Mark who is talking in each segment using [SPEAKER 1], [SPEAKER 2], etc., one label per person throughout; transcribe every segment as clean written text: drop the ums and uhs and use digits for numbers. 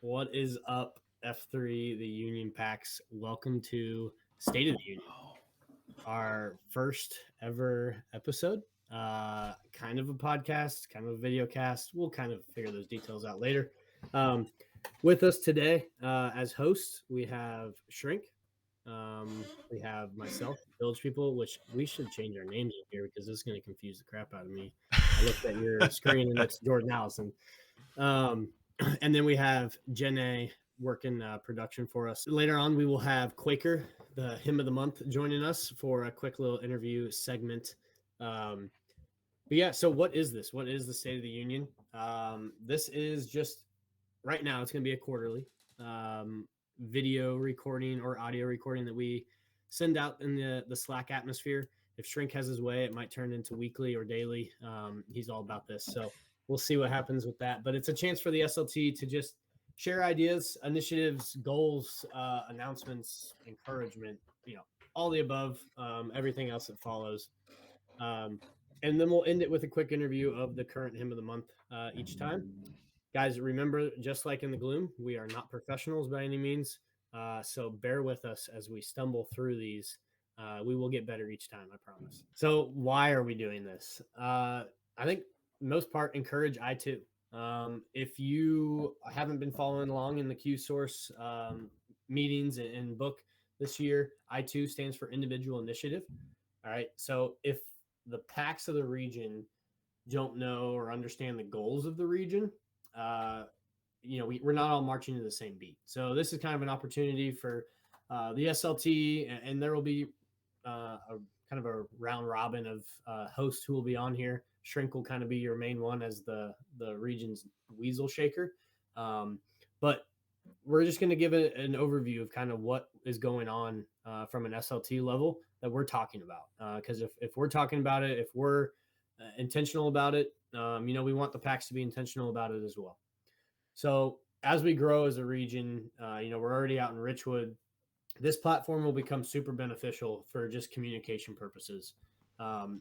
[SPEAKER 1] What is up, F3, the Union Packs? Welcome to State of the Union, our first ever episode. Kind of a podcast, kind of a video cast. We'll kind of figure those details out later. Um, with us today, as hosts, we have Shrink. We have myself, Village People, which we should change our names in here because this is going to confuse the crap out of me. I looked at your screen and it's Jordan Allison. And then we have Jenna working production for us. Later on, we will have Quaker, the hymn of the month, joining us for a quick little interview segment. But yeah, so what is this? What is the State of the Union? This is just right now, it's going to be a quarterly video recording or audio recording that we send out in the Slack atmosphere. If Shrink has his way, it might turn into weekly or daily. He's all about this. So we'll see what happens with that. But it's a chance for the SLT to just share ideas, initiatives, goals, announcements, encouragement, all the above, everything else that follows. And then we'll end it with a quick interview of the current hymn of the month each time. Guys, remember, just like in the gloom, we are not professionals by any means. So bear with us as we stumble through these. We will get better each time, I promise. So why are we doing this? I think most part, encourage I2. If you haven't been following along in the Q Source meetings and book this year, I2 stands for Individual Initiative. All right. So if the packs of the region don't know or understand the goals of the region, we're not all marching to the same beat. So this is kind of an opportunity for the SLT, and there will be a kind of a round robin of hosts who will be on here. Shrink will kind of be your main one as the region's weasel shaker. But we're just going to give an overview of kind of what is going on from an SLT level that we're talking about. Because if we're talking about it, if we're intentional about it, we want the packs to be intentional about it as well. So as we grow as a region, we're already out in Richwood. This platform will become super beneficial for just communication purposes. I'm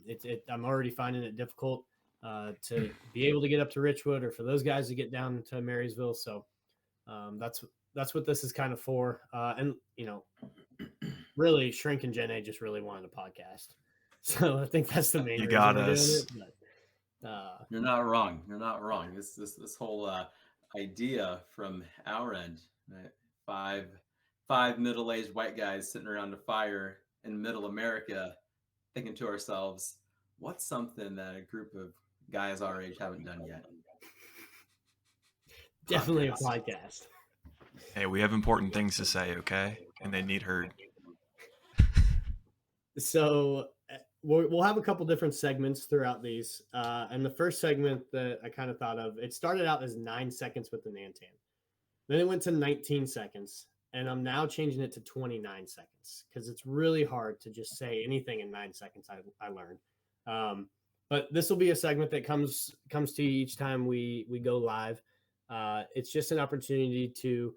[SPEAKER 1] already finding it difficult to be able to get up to Richwood or for those guys to get down to Marysville. So that's what this is kind of for. And really, Shrink and Jenna just really wanted a podcast. So I think that's the main
[SPEAKER 2] You
[SPEAKER 1] reason
[SPEAKER 2] got
[SPEAKER 1] we're
[SPEAKER 2] us.
[SPEAKER 1] doing it. But,
[SPEAKER 3] You're not wrong. You're not wrong. This whole idea from our end, right? Five middle-aged white guys sitting around a fire in middle America, thinking to ourselves, what's something that a group of guys our age haven't done yet?
[SPEAKER 1] Definitely a podcast.
[SPEAKER 2] Hey, we have important things to say, okay? And they need heard.
[SPEAKER 1] So we'll have a couple different segments throughout these. And the first segment that I kind of thought of, it started out as 9 seconds with the Nantan. Then it went to 19 seconds. And I'm now changing it to 29 seconds because it's really hard to just say anything in 9 seconds, I learned. But this will be a segment that comes to you each time we go live. It's just an opportunity to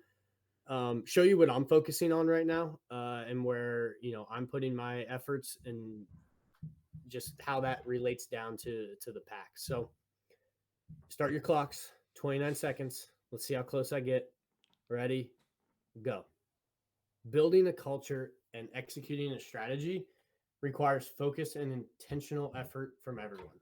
[SPEAKER 1] show you what I'm focusing on right now and where, I'm putting my efforts and just how that relates down to the pack. So start your clocks, 29 seconds. Let's see how close I get. Ready, go. Building a culture and executing a strategy requires focus and intentional effort from everyone.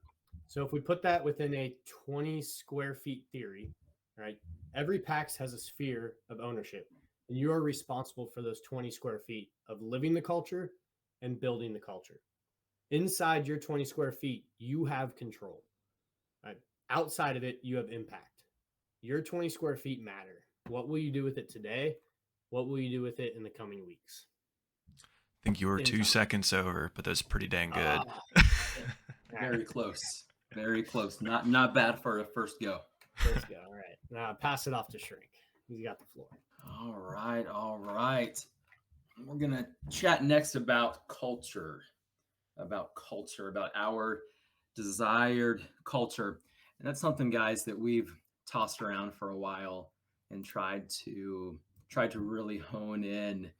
[SPEAKER 1] So if we put that within a 20 square feet theory, right, every PAX has a sphere of ownership, and you are responsible for those 20 square feet of living the culture and building the culture. Inside your 20 square feet, you have control. Right? Outside of it, you have impact. Your 20 square feet matter. What will you do with it today? What will you do with it in the coming weeks?
[SPEAKER 2] I think you were 2 seconds over, but that's pretty dang good.
[SPEAKER 3] Very close. Very close. Not bad for a first go.
[SPEAKER 1] First go. All right. Now pass it off to Shrink. He's got the floor.
[SPEAKER 3] All right. We're going to chat next about culture, about our desired culture. And that's something, guys, that we've tossed around for a while and tried to really hone in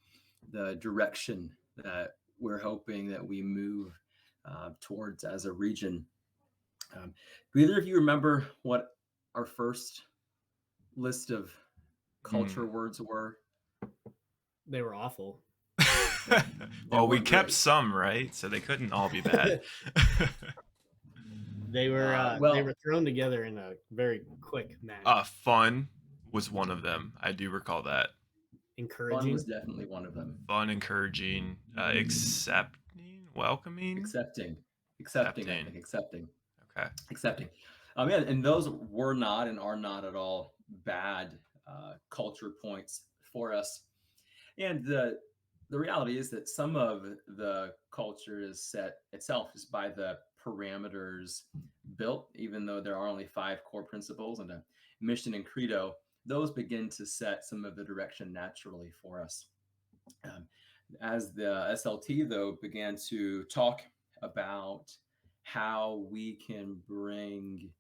[SPEAKER 3] the direction that we're hoping that we move towards as a region. Do either of you remember what our first list of culture words were?
[SPEAKER 1] They were awful.
[SPEAKER 2] Well, we
[SPEAKER 3] weren't
[SPEAKER 2] kept
[SPEAKER 3] great.
[SPEAKER 2] some, right? So they couldn't all be bad.
[SPEAKER 1] They were they
[SPEAKER 3] Well,
[SPEAKER 1] were thrown together in a very quick manner.
[SPEAKER 2] Fun was one of them. I do recall that.
[SPEAKER 3] fun
[SPEAKER 1] Encouraging.
[SPEAKER 3] was definitely one of them.
[SPEAKER 2] Fun, encouraging, accepting, welcoming,
[SPEAKER 3] Accepting, I think
[SPEAKER 2] accepting. Okay.
[SPEAKER 3] accepting. Yeah, and those were not and are not at all bad culture points for us. And the reality is that some of the culture is set itself is by the parameters built, even though there are only 5 core principles and a mission and credo. Those begin to set some of the direction naturally for us. Um, as the SLT, though, began to talk about how we can bring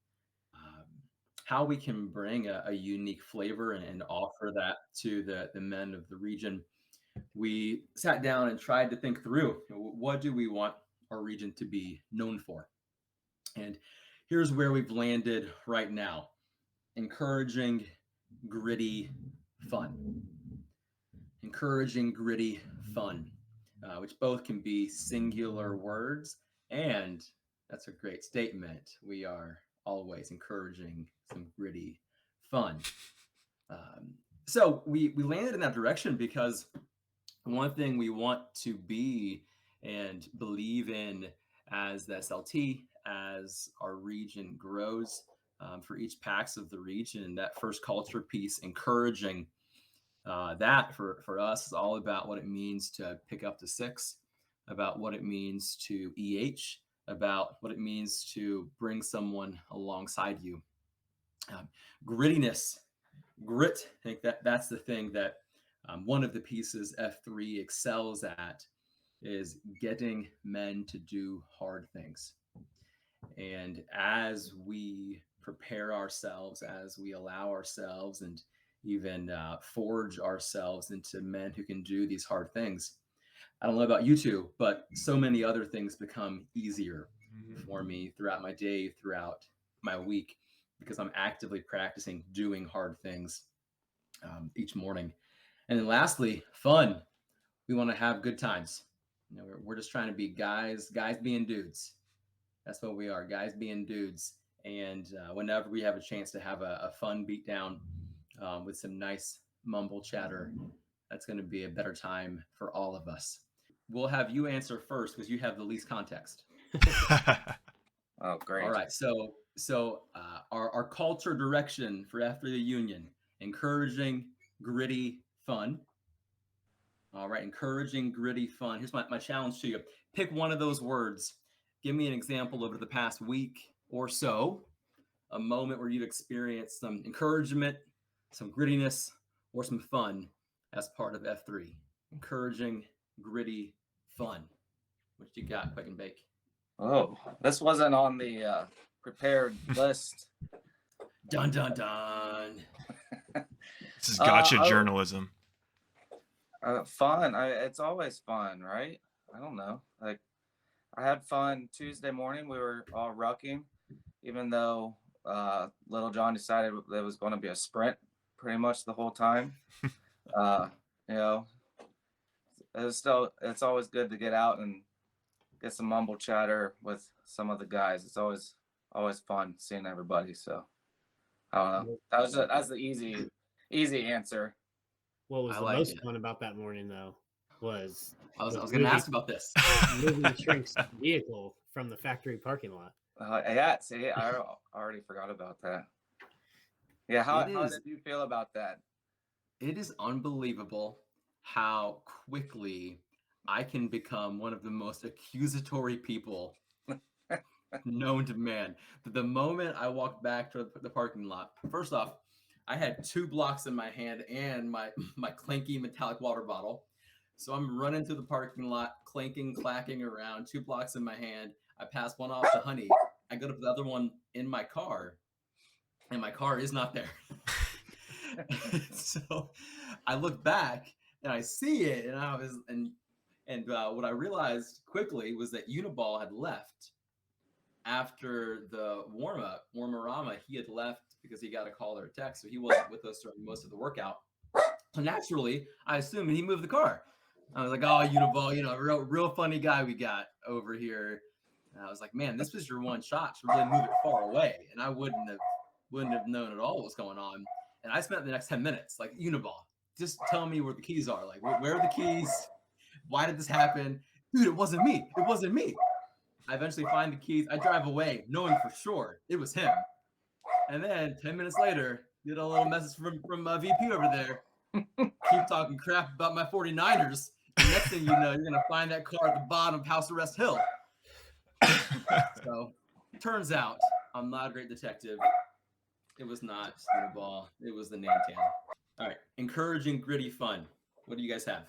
[SPEAKER 3] um, a unique flavor and offer that to the men of the region, we sat down and tried to think through, what do we want our region to be known for? And here's where we've landed right now: encouraging, gritty, fun. Encouraging, gritty, fun, which both can be singular words. And that's a great statement. We are always encouraging some gritty fun. So we landed in that direction because one thing we want to be and believe in as the SLT, as our region grows, for each PAX of the region, that first culture piece, encouraging, that for us is all about what it means to pick up the 6, about what it means to EH, about what it means to bring someone alongside you. Grittiness, grit. I think that's the thing that one of the pieces F3 excels at is getting men to do hard things. And as we prepare ourselves, as we allow ourselves and even forge ourselves into men who can do these hard things, I don't know about you two, but so many other things become easier for me throughout my day, throughout my week, because I'm actively practicing doing hard things each morning. And then lastly, fun. We want to have good times. You know, we're just trying to be guys being dudes. That's what we are, guys being dudes. And whenever we have a chance to have a fun beatdown with some nice mumble chatter, that's going to be a better time for all of us. We'll have you answer first because you have the least context.
[SPEAKER 4] Oh, great.
[SPEAKER 3] All right. So our culture direction for F3 the Union: encouraging, gritty, fun. All right. Encouraging, gritty, fun. Here's my challenge to you. Pick one of those words. Give me an example over the past week or so, a moment where you've experienced some encouragement, some grittiness, or some fun as part of F3. Encouraging, gritty, fun. What you got, Quick and Bake?
[SPEAKER 4] Oh, this wasn't on the prepared list.
[SPEAKER 3] Dun, dun, dun.
[SPEAKER 2] This is gotcha journalism.
[SPEAKER 4] Fun. It's always fun, right? I don't know. Like, I had fun Tuesday morning. We were all rucking, even though Little John decided there was going to be a sprint pretty much the whole time. You know, it's always good to get out and get some mumble chatter with some of the guys. It's always fun seeing everybody. So I don't know. That's the easy answer.
[SPEAKER 1] What was
[SPEAKER 3] I
[SPEAKER 1] the
[SPEAKER 3] like
[SPEAKER 1] most
[SPEAKER 3] it.
[SPEAKER 1] fun about that morning, though, was
[SPEAKER 3] I was going to ask about this.
[SPEAKER 1] moving Shrink's vehicle from the factory parking lot.
[SPEAKER 4] Yeah, see, I already forgot about that. Yeah, how did you feel about that?
[SPEAKER 3] It is unbelievable how quickly I can become one of the most accusatory people known to man. The moment I walked back to the parking lot, first off, I had 2 blocks in my hand and my clanky metallic water bottle. So I'm running through the parking lot, clanking, clacking around, 2 blocks in my hand. I pass one off to Honey. I go to the other one in my car, and my car is not there. So I look back and I see it, and what I realized quickly was that Uniball had left after the warm-up. Warmer-Rama, he had left because he got a call or a text, so he wasn't with us during most of the workout. So naturally, I assumed he moved the car. I was like, oh, Uniball, real funny guy we got over here. And I was like, man, this was your one shot to really move it far away. And I wouldn't have known at all what was going on. And I spent the next 10 minutes like, Uniball, just tell me where the keys are. Like, where are the keys? Why did this happen? Dude, it wasn't me. It wasn't me. I eventually find the keys. I drive away knowing for sure it was him. And then 10 minutes later, get a little message from VP over there. Keep talking crap about my 49ers. The next thing you know, you're going to find that car at the bottom of House Arrest Hill. So, turns out I'm not a great detective. It was not Snowball. It was the Nantan. All right. Encouraging, gritty fun. What do you guys have?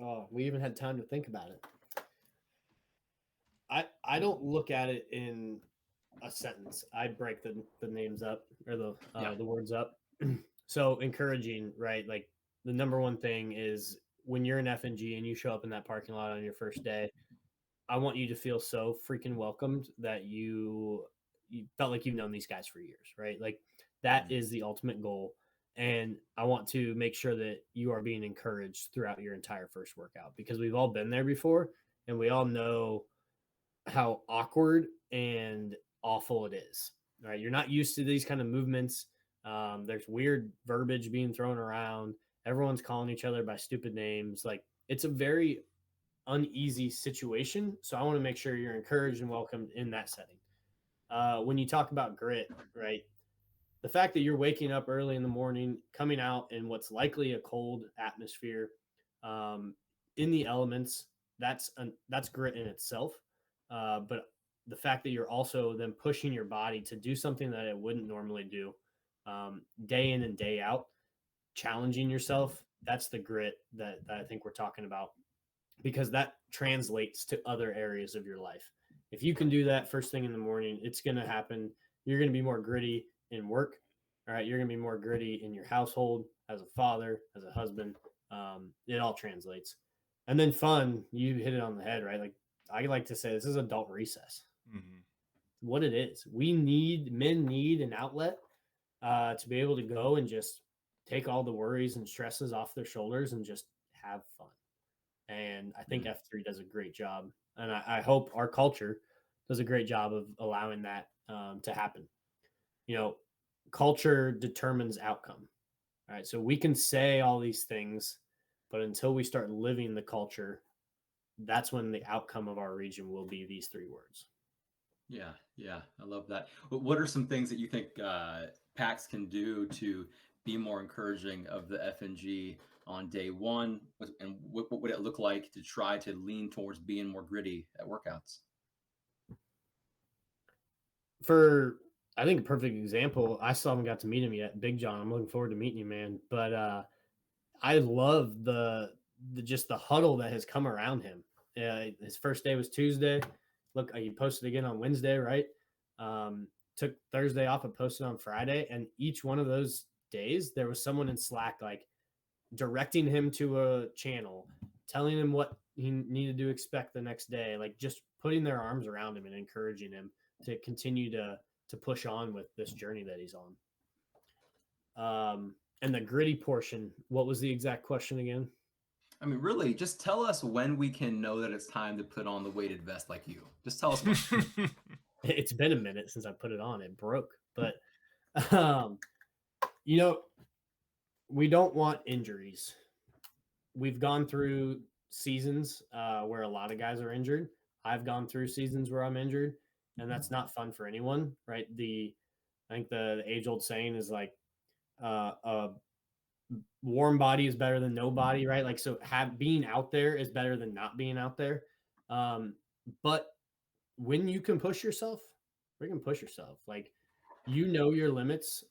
[SPEAKER 1] Oh, we even had time to think about it. I don't look at it in a sentence. I break the names up or the words up. So encouraging, right? Like the number one thing is when you're in FNG and you show up in that parking lot on your first day, I want you to feel so freaking welcomed that you felt like you've known these guys for years, right? Like that is the ultimate goal. And I want to make sure that you are being encouraged throughout your entire first workout because we've all been there before and we all know how awkward and awful it is, right? You're not used to these kind of movements. There's weird verbiage being thrown around. Everyone's calling each other by stupid names. Like it's a very uneasy situation. So I want to make sure you're encouraged and welcomed in that setting. When you talk about grit, right? The fact that you're waking up early in the morning, coming out in what's likely a cold atmosphere, in the elements, that's grit in itself. But the fact that you're also then pushing your body to do something that it wouldn't normally do, day in and day out, challenging yourself, that's the grit that I think we're talking about because that translates to other areas of your life. If you can do that first thing in the morning, it's going to happen. You're going to be more gritty in work. All right. You're going to be more gritty in your household as a father, as a husband. It all translates. And then fun, you hit it on the head, right? Like I like to say, this is adult recess. Mm-hmm. What it is. Men need an outlet to be able to go and just take all the worries and stresses off their shoulders and just have fun. And I think F3 does a great job. And I hope our culture does a great job of allowing that to happen. You know, culture determines outcome. All right. So we can say all these things, but until we start living the culture, that's when the outcome of our region will be these three words.
[SPEAKER 3] Yeah. I love that. What are some things that you think PAX can do to be more encouraging of the FNG on day one? And what would it look like to try to lean towards being more gritty at workouts?
[SPEAKER 1] For, I think, a perfect example, I still haven't got to meet him yet. Big John, I'm looking forward to meeting you, man. But I love the huddle that has come around him. His first day was Tuesday. Look, he posted again on Wednesday, right? Took Thursday off and posted on Friday. And each one of those days, there was someone in Slack, like directing him to a channel, telling him what he needed to expect the next day, like just putting their arms around him and encouraging him to continue to push on with this journey that he's on. And the gritty portion, what was the exact question again?
[SPEAKER 3] I mean, really, just tell us when we can know that it's time to put on the weighted vest like you. Just tell us.
[SPEAKER 1] It's been a minute since I put it on. It broke. But, we don't want injuries. We've gone through seasons where a lot of guys are injured. I've gone through seasons where I'm injured, and that's not fun for anyone, right? I think the age-old saying is like, a warm body is better than no body, right? Like, so being out there is better than not being out there. But when you can push yourself, you can push yourself. Like, your limits.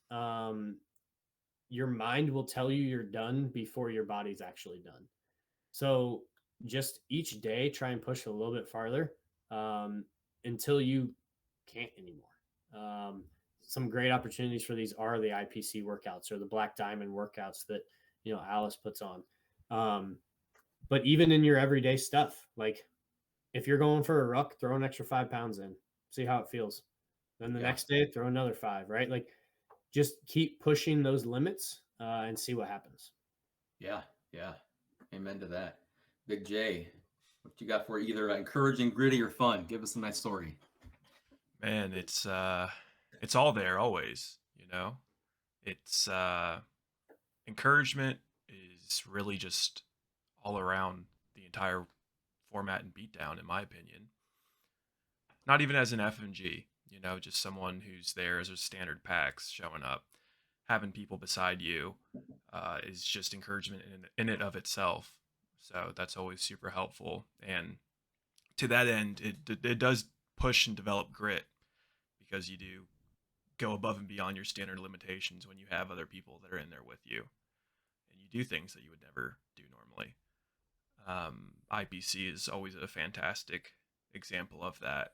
[SPEAKER 1] Your mind will tell you you're done before your body's actually done. So just each day, try and push a little bit farther until you can't anymore. Some great opportunities for these are the IPC workouts or the Black Diamond workouts that, Alice puts on. But even in your everyday stuff, like if you're going for a ruck, throw an extra 5 pounds in, see how it feels. Then the next day, throw another 5, right? Like just keep pushing those limits and see what happens.
[SPEAKER 3] Yeah. Amen to that. Big J, what you got for either encouraging, gritty, or fun? Give us a nice story.
[SPEAKER 2] Man, it's all there always, you know. It's encouragement is really just all around the entire format and beatdown, in my opinion. Not even as an FMG, you know, just someone who's there as a standard PAX showing up, having people beside you is just encouragement in it of itself. So that's always super helpful. And to that end, it does push and develop grit, because you do go above and beyond your standard limitations when you have other people that are in there with you, and you do things that you would never do normally. IPC is always a fantastic example of that.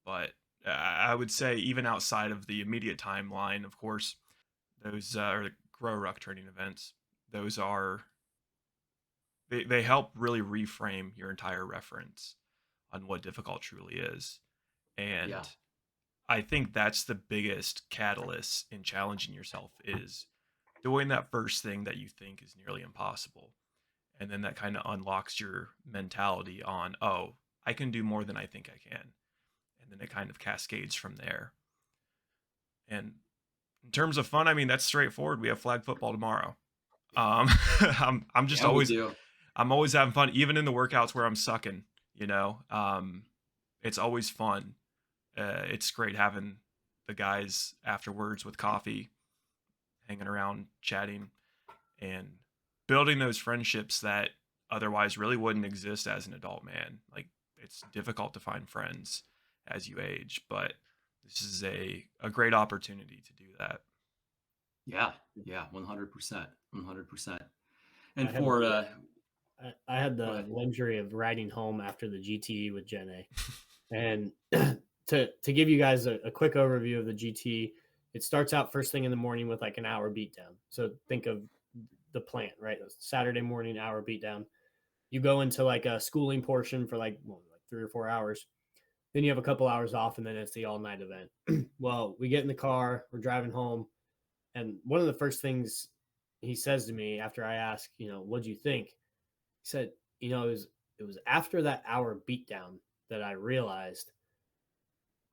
[SPEAKER 2] But I would say even outside of the immediate timeline, of course, those are Grow Ruck training events. Those are, they help really reframe your entire reference on what difficult truly is. And
[SPEAKER 3] Yeah.
[SPEAKER 2] I think that's the biggest catalyst in challenging yourself, is doing that first thing that you think is nearly impossible. And then that kind of unlocks your mentality on, oh, I can do more than I think I can. And then it kind of cascades from there. And in terms of fun, I mean, that's straightforward. We have flag football tomorrow. I'm just always, I'm always having fun, even in the workouts where I'm sucking, you know. It's always fun. It's great having the guys afterwards with coffee, hanging around, chatting, and building those friendships that otherwise really wouldn't exist as an adult man. Like, it's difficult to find friends as you age, but this is a great opportunity to do that.
[SPEAKER 3] Yeah, 100%. And
[SPEAKER 1] I had the luxury of riding home after the GTE with Jen A. And to give you guys a quick overview of the GT, it starts out first thing in the morning with like an hour beatdown. So think of the plant, right? Saturday morning, hour beatdown. You go into like a schooling portion for like 3 or 4 hours. Then you have a couple hours off, and then it's the all-night event. Well, we get in the car, we're driving home, and one of the first things he says to me after I ask, what'd you think? He said, it was after that hour beatdown that I realized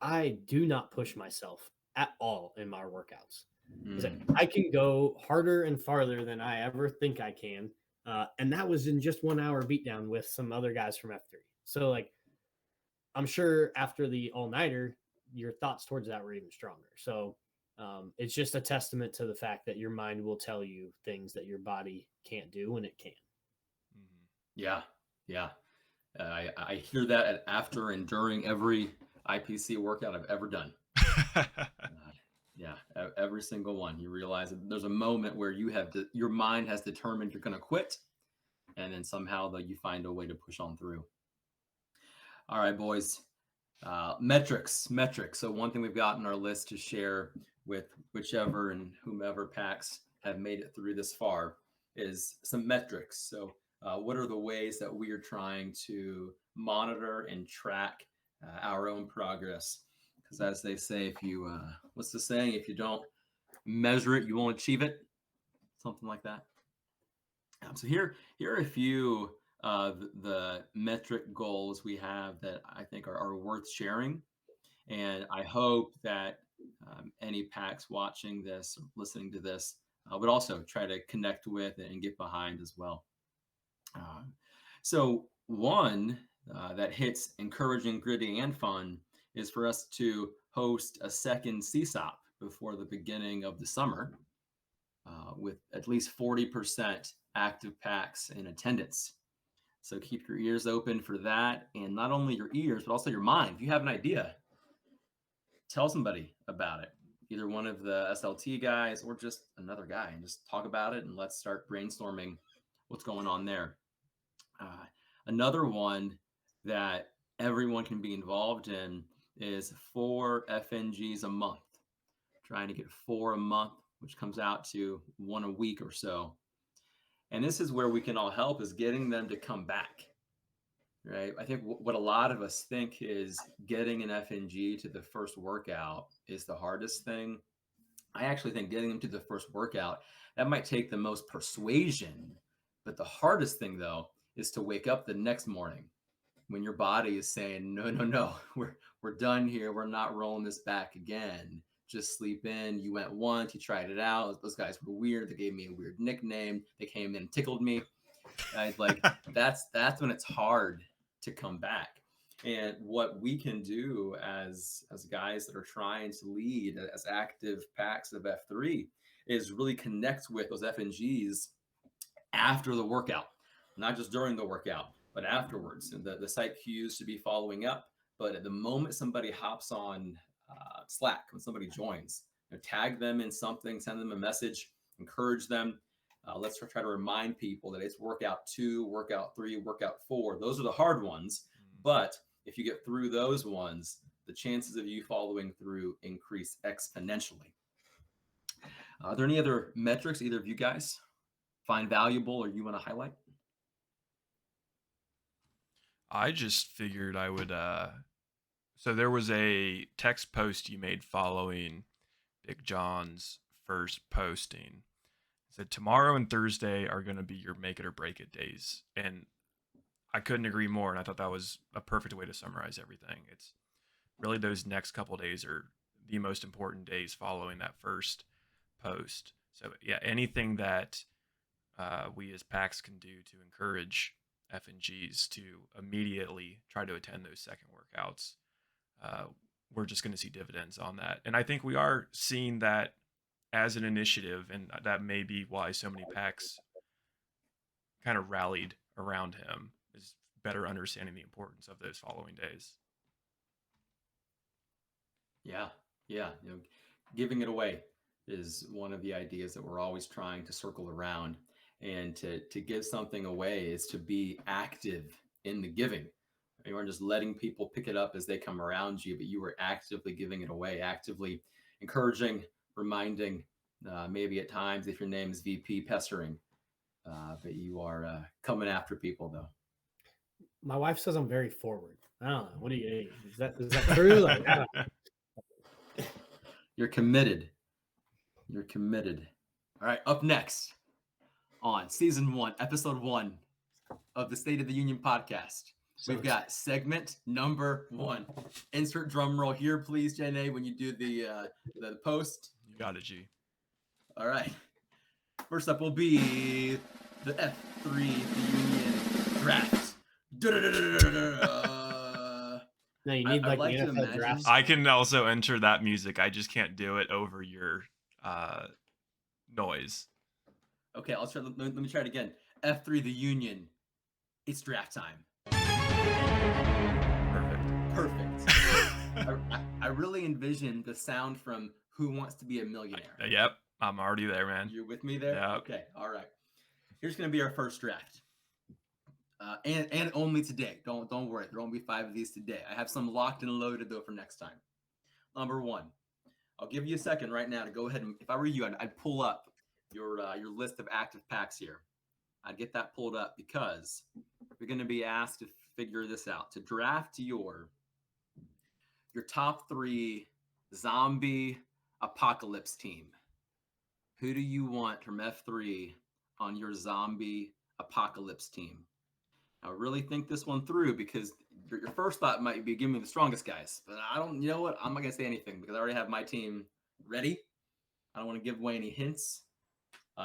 [SPEAKER 1] I do not push myself at all in my workouts. He's like, I can go harder and farther than I ever think I can. And that was in just 1 hour beatdown with some other guys from F3. So like, I'm sure after the all-nighter, your thoughts towards that were even stronger. So it's just a testament to the fact that your mind will tell you things that your body can't do when it can.
[SPEAKER 3] Yeah. I hear that after and during every IPC workout I've ever done. Every single one. You realize that there's a moment where your mind has determined you're going to quit, and then somehow you find a way to push on through. All right, boys. Metrics. So one thing we've got on our list to share with whichever and whomever PAX have made it through this far is some metrics. So what are the ways that we are trying to monitor and track our own progress? Because as they say, if you, what's the saying? If you don't measure it, you won't achieve it. Something like that. So here are a few the metric goals we have that I think are worth sharing. And I hope that any PAX watching this, or listening to this, would also try to connect with and get behind as well. So one that hits encouraging, gritty, and fun is for us to host a second CSOP before the beginning of the summer with at least 40% active PAX in attendance. So keep your ears open for that. And not only your ears, but also your mind. If you have an idea, tell somebody about it. Either one of the SLT guys or just another guy, and just talk about it, and let's start brainstorming what's going on there. Another one that everyone can be involved in is 4 FNGs a month. Trying to get 4 a month, which comes out to 1 a week or so. And this is where we can all help, is getting them to come back, right? I think what a lot of us think is getting an FNG to the first workout is the hardest thing. I actually think getting them to the first workout, that might take the most persuasion. But the hardest thing, though, is to wake up the next morning when your body is saying, no, no, no, we're done here. We're not rolling this back again. Just sleep in. You went once, you tried it out. Those guys were weird. They gave me a weird nickname. They came in and tickled me. That's when it's hard to come back. And what we can do as guys that are trying to lead as active packs of F3 is really connect with those FNGs after the workout, not just during the workout, but afterwards. And the site cues to be following up. But at the moment somebody hops on Slack, when somebody joins, tag them in something, send them a message, encourage them. Let's try to remind people that it's workout 2, workout 3, workout 4. Those are the hard ones. But if you get through those ones, the chances of you following through increase exponentially. Are there any other metrics either of you guys find valuable or you want to highlight?
[SPEAKER 2] I just figured I would so there was a text post you made following Big John's first posting. It said tomorrow and Thursday are going to be your make it or break it days. And I couldn't agree more, and I thought that was a perfect way to summarize everything. It's really those next couple days are the most important days following that first post. So yeah, anything that we as packs can do to encourage FNGs to immediately try to attend those second workouts, we're just going to see dividends on that. And I think we are seeing that as an initiative, and that may be why so many packs kind of rallied around him, is better understanding the importance of those following days.
[SPEAKER 3] Yeah. Giving it away is one of the ideas that we're always trying to circle around. And to give something away is to be active in the giving. You aren't just letting people pick it up as they come around you, but you are actively giving it away, actively encouraging, reminding, maybe at times, if your name is VP, pestering. But you are coming after people, though.
[SPEAKER 1] My wife says I'm very forward. I don't know. What do you think? Is that true? Like, I don't know.
[SPEAKER 3] You're committed. You're committed. All right, up next on season 1, episode 1 of the State of the Union podcast, we've got segment number 1. Insert drum roll here, please, Jenna, when you do the post.
[SPEAKER 2] You got it, G.
[SPEAKER 3] All right. First up will be the F3 Union draft.
[SPEAKER 1] No, you need
[SPEAKER 3] I'd
[SPEAKER 1] like
[SPEAKER 3] like
[SPEAKER 1] the
[SPEAKER 3] to
[SPEAKER 1] NFL
[SPEAKER 3] imagine-
[SPEAKER 1] draft.
[SPEAKER 2] I can also enter that music. I just can't do it over your noise.
[SPEAKER 3] Okay, I'll try. Let me try it again. F3 the Union. It's draft time. Perfect. I really envision the sound from Who Wants to Be a Millionaire.
[SPEAKER 2] Yep, I'm already there, man.
[SPEAKER 3] You're with me there?
[SPEAKER 2] Yep.
[SPEAKER 3] Okay, all right. Here's going to be our first draft. And only today. Don't worry. There won't be 5 of these today. I have some locked and loaded, though, for next time. Number 1. I'll give you a second right now to go ahead and, if I were you, I'd pull up your list of active packs here. I'd get that pulled up because you're going to be asked to figure this out, to draft your top 3 zombie apocalypse team. Who do you want from F3 on your zombie apocalypse team? Now, really think this one through, because your first thought might be give me the strongest guys, but you know what? I'm not going to say anything because I already have my team ready. I don't want to give away any hints.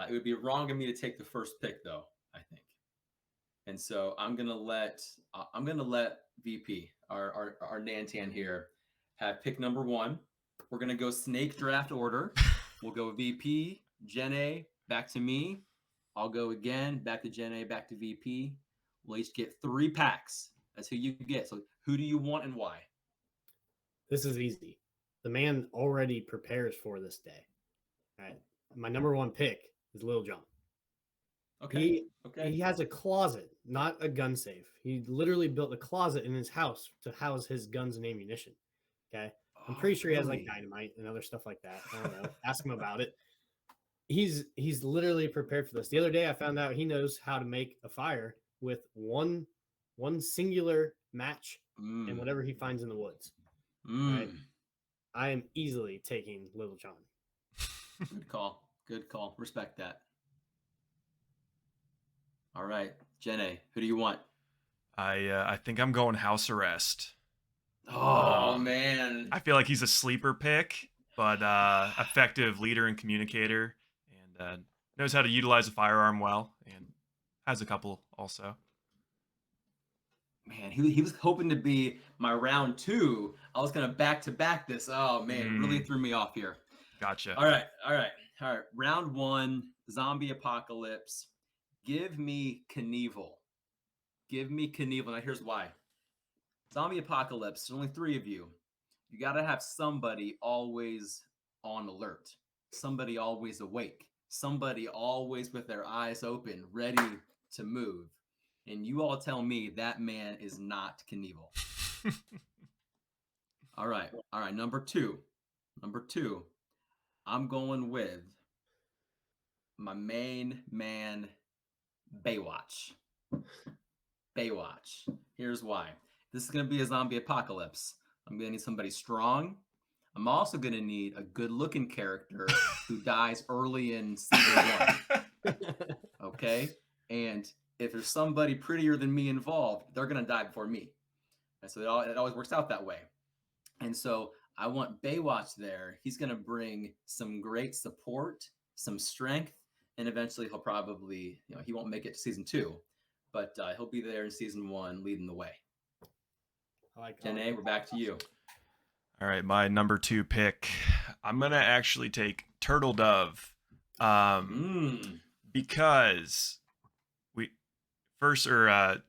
[SPEAKER 3] It would be wrong of me to take the first pick, though, I think. And so I'm gonna let VP, our Nantan here, have pick number 1. We're gonna go snake draft order. We'll go VP, Jen A, back to me. I'll go again, back to Jen A, back to VP. We'll each get 3 packs. That's who you get. So who do you want and why?
[SPEAKER 1] This is easy. The man already prepares for this day. All right. My number 1 pick is Lil Jon.
[SPEAKER 3] Okay.
[SPEAKER 1] He has a closet, not a gun safe. He literally built a closet in his house to house his guns and ammunition. Okay. I'm pretty sure he has like dynamite and other stuff like that. I don't know. Ask him about it. He's literally prepared for this. The other day I found out he knows how to make a fire with one singular match and whatever he finds in the woods. Right? I am easily taking Lil Jon.
[SPEAKER 3] Good call. Good call. Respect that. All right, Jenna, who do you want?
[SPEAKER 2] I think I'm going house arrest.
[SPEAKER 3] Oh
[SPEAKER 2] Um,
[SPEAKER 3] man.
[SPEAKER 2] I feel like he's a sleeper pick, but effective leader and communicator, and knows how to utilize a firearm well, and has a couple also.
[SPEAKER 3] Man, he was hoping to be my round 2. I was gonna back to back this. Oh man, really threw me off here.
[SPEAKER 2] Gotcha.
[SPEAKER 3] All right. Round 1, zombie apocalypse. Give me Knievel. Give me Knievel. Now here's why. Zombie apocalypse. There's only 3 of you. You got to have somebody always on alert. Somebody always awake. Somebody always with their eyes open, ready to move. And you all tell me that man is not Knievel. All right. Number two. I'm going with my main man, Baywatch. Here's why. This is going to be a zombie apocalypse. I'm going to need somebody strong. I'm also going to need a good-looking character who dies early in season 1. Okay? And if there's somebody prettier than me involved, they're going to die before me. And so it always works out that way. And so I want Baywatch there. He's going to bring some great support, some strength, and eventually he'll probably, he won't make it to season 2, but he'll be there in season 1 leading the way. Jenna, we're back to you.
[SPEAKER 2] All right, my number 2 pick. I'm gonna actually take Turtle Dove, because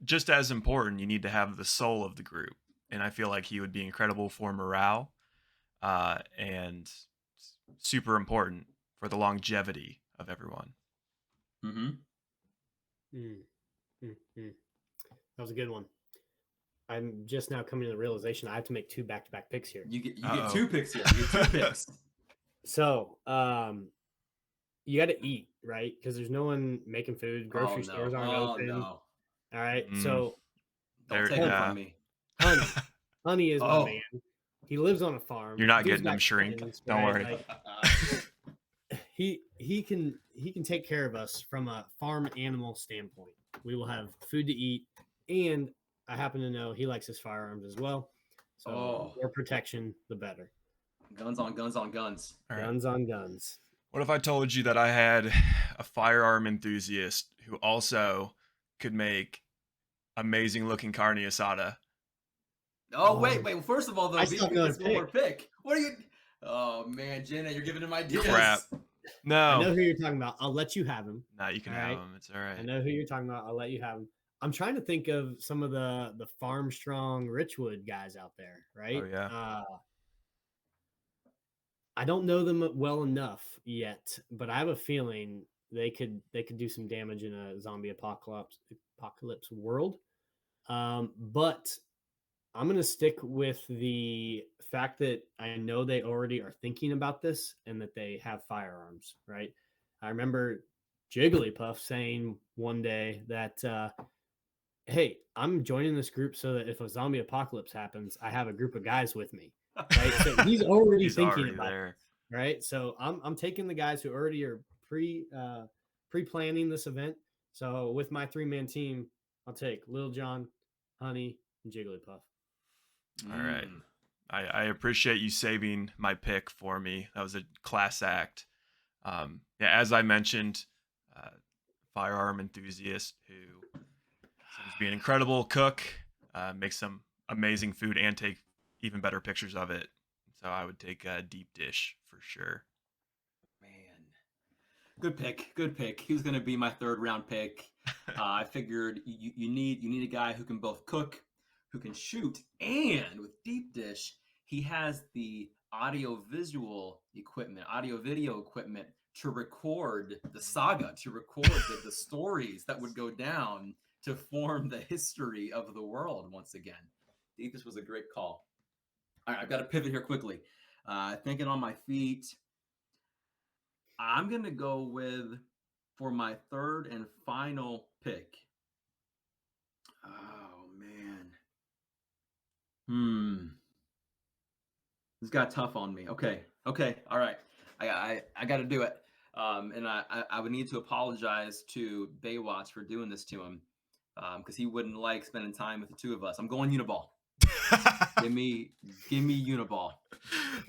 [SPEAKER 2] just as important, you need to have the soul of the group, and I feel like he would be incredible for morale, and super important for the longevity of everyone.
[SPEAKER 1] That was a good one. I'm just now coming to the realization I have to make 2 back-to-back picks here.
[SPEAKER 3] You get 2 picks here. You get 2 picks.
[SPEAKER 1] So, you got to eat, right? Because there's no one making food. Grocery stores aren't open.
[SPEAKER 3] No.
[SPEAKER 1] All right. So,
[SPEAKER 3] don't take it from me.
[SPEAKER 1] Honey is my man. He lives on a farm.
[SPEAKER 2] You're not
[SPEAKER 1] Dude's
[SPEAKER 2] getting him
[SPEAKER 1] got
[SPEAKER 2] shrink.
[SPEAKER 1] friends,
[SPEAKER 2] Don't
[SPEAKER 1] right?
[SPEAKER 2] worry.
[SPEAKER 1] Like, he can take care of us from a farm animal standpoint. We will have food to eat, and I happen to know he likes his firearms as well. So the more protection, the better.
[SPEAKER 3] Guns on guns on guns.
[SPEAKER 2] All right.
[SPEAKER 1] Guns on guns.
[SPEAKER 2] What if I told you that I had a firearm enthusiast who also could make amazing looking carne asada?
[SPEAKER 3] Oh, wait. First of all, though,
[SPEAKER 1] I
[SPEAKER 3] we
[SPEAKER 1] still
[SPEAKER 3] picked
[SPEAKER 1] have
[SPEAKER 3] this
[SPEAKER 1] another
[SPEAKER 3] one more pick. What are you? Oh man, Jenna, you're giving him ideas.
[SPEAKER 2] Crap. No.
[SPEAKER 1] I know who you're talking about. I'll let you have him.
[SPEAKER 2] Nah, you can
[SPEAKER 1] All
[SPEAKER 2] have
[SPEAKER 1] right.
[SPEAKER 2] him. It's all right.
[SPEAKER 1] I know who you're talking about. I'll let you have him. I'm trying to think of some of the Farm Strong Richwood guys out there, right?
[SPEAKER 2] Oh, yeah.
[SPEAKER 1] I don't know them well enough yet, but I have a feeling they could do some damage in a zombie apocalypse world. But I'm going to stick with the fact that I know they already are thinking about this and that they have firearms, right? I remember Jigglypuff saying one day that, hey, I'm joining this group so that if a zombie apocalypse happens, I have a group of guys with me, right? So he's already thinking about it, right? So I'm taking the guys who already are pre-planning this event. So with my 3-man team, I'll take Lil Jon, Honey, and Jigglypuff.
[SPEAKER 2] All right. I appreciate you saving my pick for me. That was a class act. Yeah, as I mentioned, firearm enthusiast who seems to be an incredible cook, makes some amazing food and take even better pictures of it. So I would take a deep dish for sure.
[SPEAKER 3] Man, good pick. He was going to be my 3rd round pick. I figured you need a guy who can both cook, who can shoot, and with deep dish, he has the audio video equipment to record the saga, to record the stories that would go down to form the history of the world once again. Deep dish was a great call. All right, I've got to pivot here quickly. Thinking on my feet, I'm going to go with, for my 3rd and final pick. Oh, man. This got tough on me. Okay. All right. I got to do it. And I would need to apologize to Baywatch for doing this to him, because he wouldn't like spending time with the two of us. I'm going Uniball. Give me Uniball.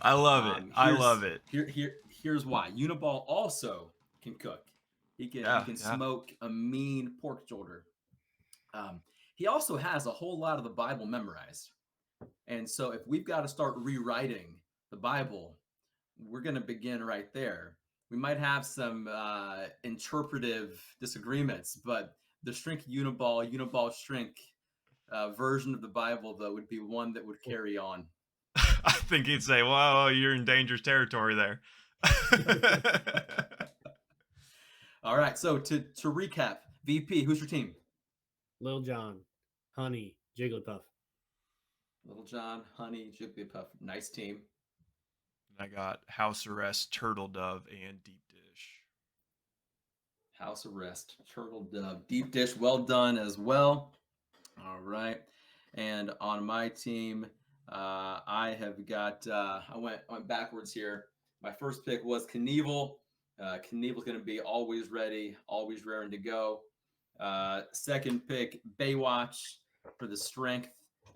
[SPEAKER 2] I love it. I love it.
[SPEAKER 3] Here's why. Uniball also can cook. He can smoke a mean pork shoulder. He also has a whole lot of the Bible memorized. And so if we've got to start rewriting the Bible, we're going to begin right there. We might have some interpretive disagreements, but the Shrink Uniball Shrink version of the Bible, though, would be one that would carry on.
[SPEAKER 2] I think he'd say, "Whoa, you're in dangerous territory there."
[SPEAKER 3] All right. So to recap, VP, who's your team?
[SPEAKER 1] Lil Jon, Honey, Jigglypuff.
[SPEAKER 3] Little John, Honey, Jigglypuff. Nice team.
[SPEAKER 2] I got House Arrest, Turtle Dove, and Deep Dish.
[SPEAKER 3] House Arrest, Turtle Dove, Deep Dish. Well done as well. All right. And on my team, I have got, I went backwards here. My first pick was Knievel. Knievel's going to be always ready, always raring to go. Second pick, Baywatch for the strength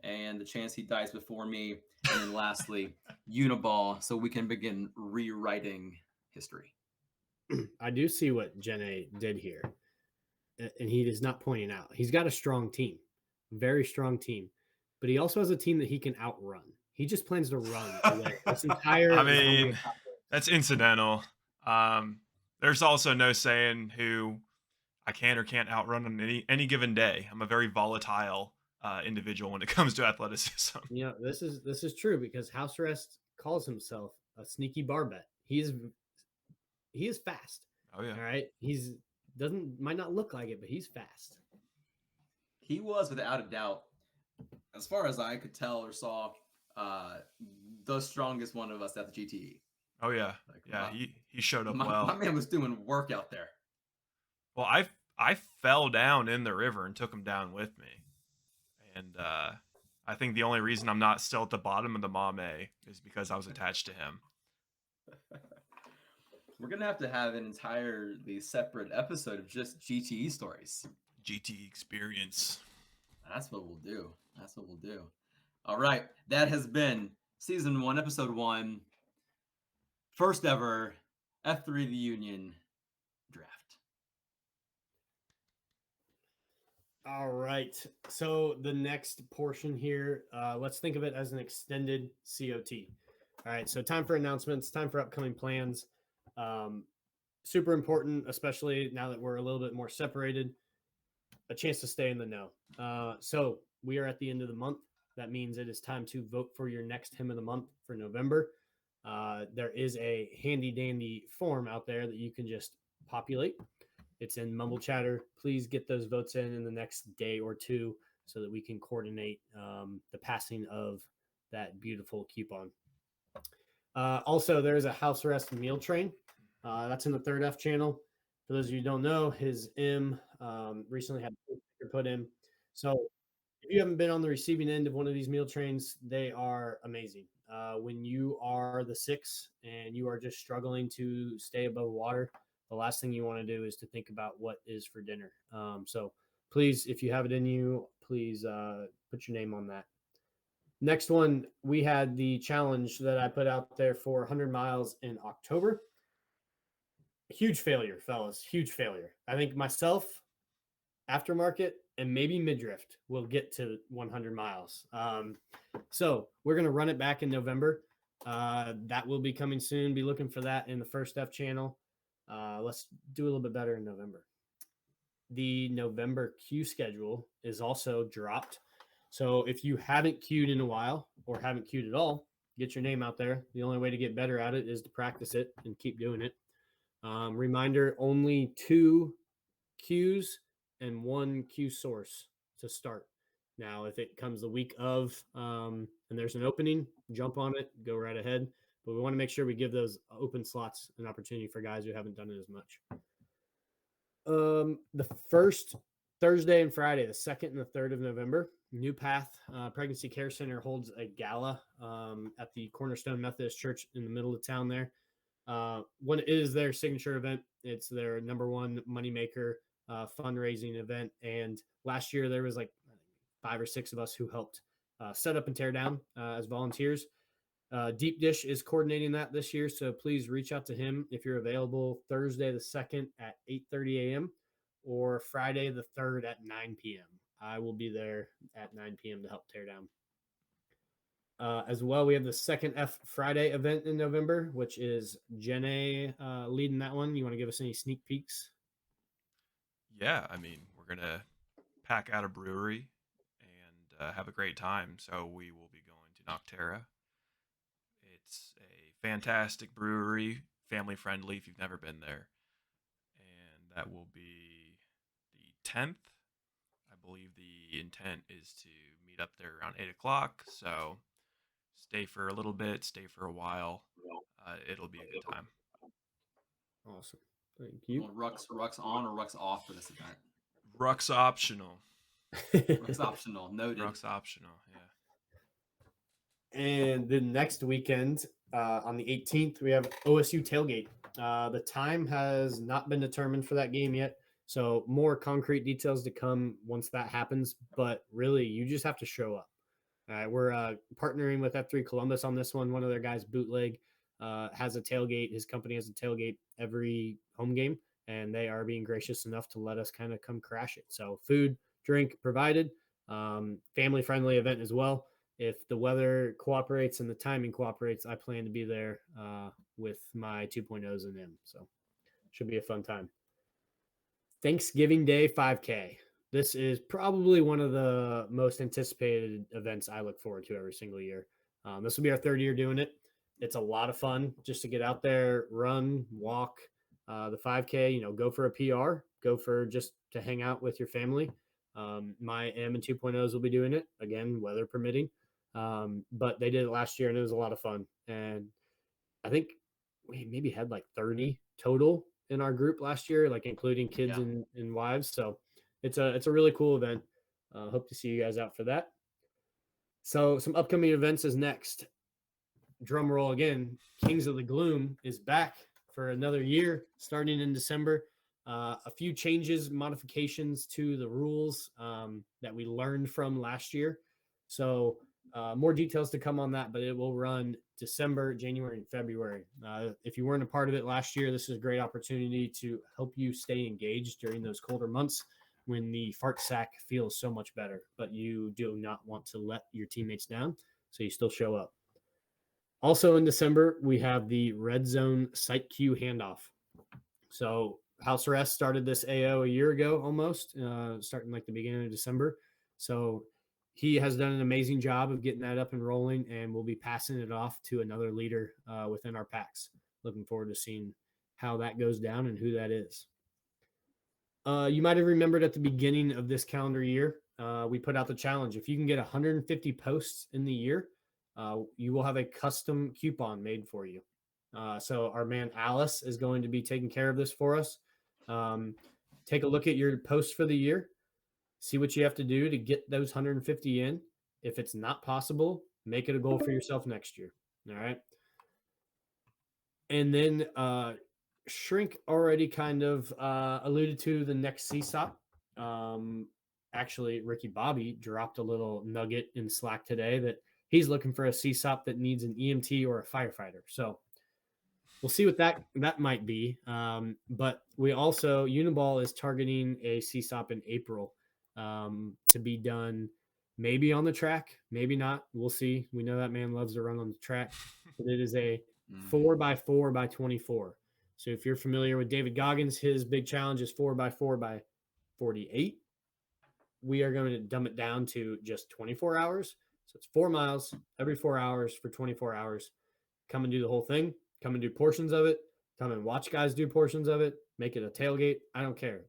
[SPEAKER 3] and the chance he dies before me. And then lastly, Uniball, so we can begin rewriting history.
[SPEAKER 1] I do see what Jenna did here, and he is not pointing out. He's got a strong team, very strong team, but he also has a team that he can outrun. He just plans to run away. This entire.
[SPEAKER 2] I mean, that's incidental. There's also no saying who I can or can't outrun on any given day. I'm a very volatile individual when it comes to athleticism.
[SPEAKER 1] You know, this is true because House Arrest calls himself a sneaky barbet. He is fast.
[SPEAKER 2] Oh yeah.
[SPEAKER 1] All right. Might not look like it, but he's fast.
[SPEAKER 3] He was, without a doubt, as far as I could tell or saw, the strongest one of us at the GTE.
[SPEAKER 2] Oh yeah.
[SPEAKER 3] Like,
[SPEAKER 2] Yeah,
[SPEAKER 3] wow.
[SPEAKER 2] he showed up
[SPEAKER 3] My man was doing work out there.
[SPEAKER 2] Well, I fell down in the river and took him down with me. And I think the only reason I'm not still at the bottom of the Mame is because I was attached to him.
[SPEAKER 3] We're going to have an entirely separate episode of just GTE stories.
[SPEAKER 2] GT experience.
[SPEAKER 3] That's what we'll do. All right. That has been season 1, episode 1. First ever F3 The Union draft.
[SPEAKER 1] All right. So the next portion here, let's think of it as an extended COT. All right. So time for announcements, time for upcoming plans. Super important, especially now that we're a little bit more separated, a chance to stay in the know. So we are at the end of the month. That means it is time to vote for your next hymn of the month for November. There is a handy dandy form out there that you can just populate. It's in Mumble Chatter. Please get those votes in the next day or two so that we can coordinate the passing of that beautiful coupon. Also, there is a House Arrest meal train. That's in the Third F channel. For those of you who don't know, his M recently had a sticker put in. So if you haven't been on the receiving end of one of these meal trains, they are amazing. When you are the 6 and you are just struggling to stay above water, the last thing you want to do is to think about what is for dinner. So please, if you have it in you, please put your name on that. Next one, we had the challenge that I put out there for 100 miles in October. Huge failure, fellas. Huge failure. I think myself, Aftermarket, and maybe Midrift will get to 100 miles. So we're going to run it back in November. That will be coming soon. Be looking for that in the First F channel. Let's do a little bit better in November. The November queue schedule is also dropped. So if you haven't queued in a while or haven't queued at all, get your name out there. The only way to get better at it is to practice it and keep doing it. Reminder, only 2 queues and 1 queue source to start. Now, if it comes the week of and there's an opening, jump on it, go right ahead. But we want to make sure we give those open slots an opportunity for guys who haven't done it as much. The first Thursday and Friday, the 2nd and the 3rd of November, New Path Pregnancy Care Center holds a gala at the Cornerstone Methodist Church in the middle of town there. One is their signature event. It's their number one moneymaker fundraising event. And last year there was like 5 or 6 of us who helped set up and tear down as volunteers. Deep Dish is coordinating that this year, so please reach out to him if you're available Thursday the 2nd at 8:30 a.m. or Friday the 3rd at 9 p.m. I will be there at 9 p.m. to help tear down. As well, we have the Second F Friday event in November, which is Jenna leading that one. You want to give us any sneak peeks?
[SPEAKER 2] Yeah, I mean, we're gonna pack out a brewery and have a great time. So we will be going to Nocterra. It's a fantastic brewery, family friendly if you've never been there, and that will be the 10th. I believe the intent is to meet up there around 8 o'clock. So stay for a little bit, stay for a while. It'll be a good time.
[SPEAKER 1] Awesome. Thank you.
[SPEAKER 3] Well, Ruck's on or Ruck's off for this event?
[SPEAKER 2] Ruck's optional.
[SPEAKER 3] Ruck's optional. Noted.
[SPEAKER 2] Ruck's optional. Yeah.
[SPEAKER 1] And then next weekend, on the 18th, we have OSU tailgate. The time has not been determined for that game yet, so more concrete details to come once that happens. But really, you just have to show up. All right, we're partnering with F3 Columbus on this one. One of their guys, Bootleg, has a tailgate. His company has a tailgate every home game, and they are being gracious enough to let us kind of come crash it. So food, drink provided, family-friendly event as well. If the weather cooperates and the timing cooperates, I plan to be there with my 2.0s and them. So should be a fun time. Thanksgiving Day 5K. This is probably one of the most anticipated events I look forward to every single year. This will be our 3rd year doing it. It's a lot of fun just to get out there, run, walk the 5K, go for a PR, go for just to hang out with your family. My M and 2.0s will be doing it again, weather permitting. But they did it last year and it was a lot of fun. And I think we maybe had like 30 total in our group last year, like including kids and wives. So it's a really cool event. Hope to see you guys out for that. So some upcoming events is next. Drum roll again. Kings of the Gloom is back for another year, starting in December. A few changes, modifications to the rules that we learned from last year. So more details to come on that, but it will run December, January, and February. If you weren't a part of it last year, this is a great opportunity to help you stay engaged during those colder months when the fart sack feels so much better, but you do not want to let your teammates down, so you still show up. Also in December, we have the Red Zone Site Q handoff. So House Arrest started this AO a year ago almost, starting like the beginning of December. So he has done an amazing job of getting that up and rolling, and we'll be passing it off to another leader within our packs. Looking forward to seeing how that goes down and who that is. You might have remembered at the beginning of this calendar year, we put out the challenge. If you can get 150 posts in the year, you will have a custom coupon made for you. So our man Alice is going to be taking care of this for us. Take a look at your posts for the year. See what you have to do to get those 150 in. If it's not possible, make it a goal for yourself next year. All right. And then Shrink already kind of alluded to the next CSOP. Actually, Ricky Bobby dropped a little nugget in Slack today that he's looking for a CSOP that needs an EMT or a firefighter. So we'll see what that might be. But we also, Uniball is targeting a CSOP in April to be done maybe on the track, maybe not. We'll see. We know that man loves to run on the track, but it is a 4x4x24. So if you're familiar with David Goggins, his big challenge is 4x4x48. We are going to dumb it down to just 24 hours. So it's 4 miles every 4 hours for 24 hours. Come and do the whole thing. Come and do portions of it. Come and watch guys do portions of it. Make it a tailgate. I don't care.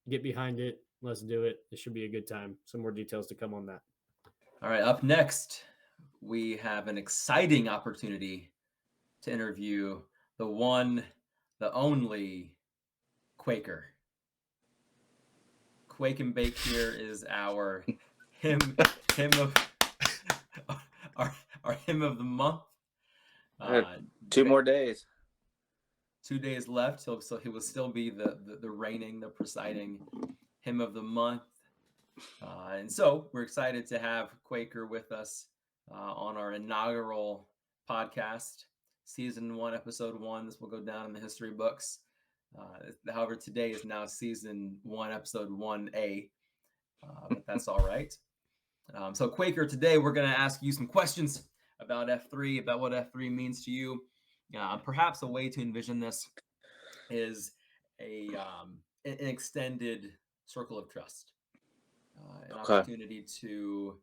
[SPEAKER 1] Get behind it. Let's do it. It should be a good time. Some more details to come on that.
[SPEAKER 3] All right. Up next, we have an exciting opportunity to interview the one, the only Quaker. Quake and Bake here is our hymn of our hymn of the month.
[SPEAKER 4] 2 more days.
[SPEAKER 3] 2 days left, so he will still be the reigning, the presiding hymn of the month. And so we're excited to have Quaker with us on our inaugural podcast, season 1, episode 1. This will go down in the history books. However, today is now season 1, episode 1A, but that's all right. So Quaker, today we're going to ask you some questions about F3, about what F3 means to you. Perhaps a way to envision this is an extended circle of trust, an opportunity to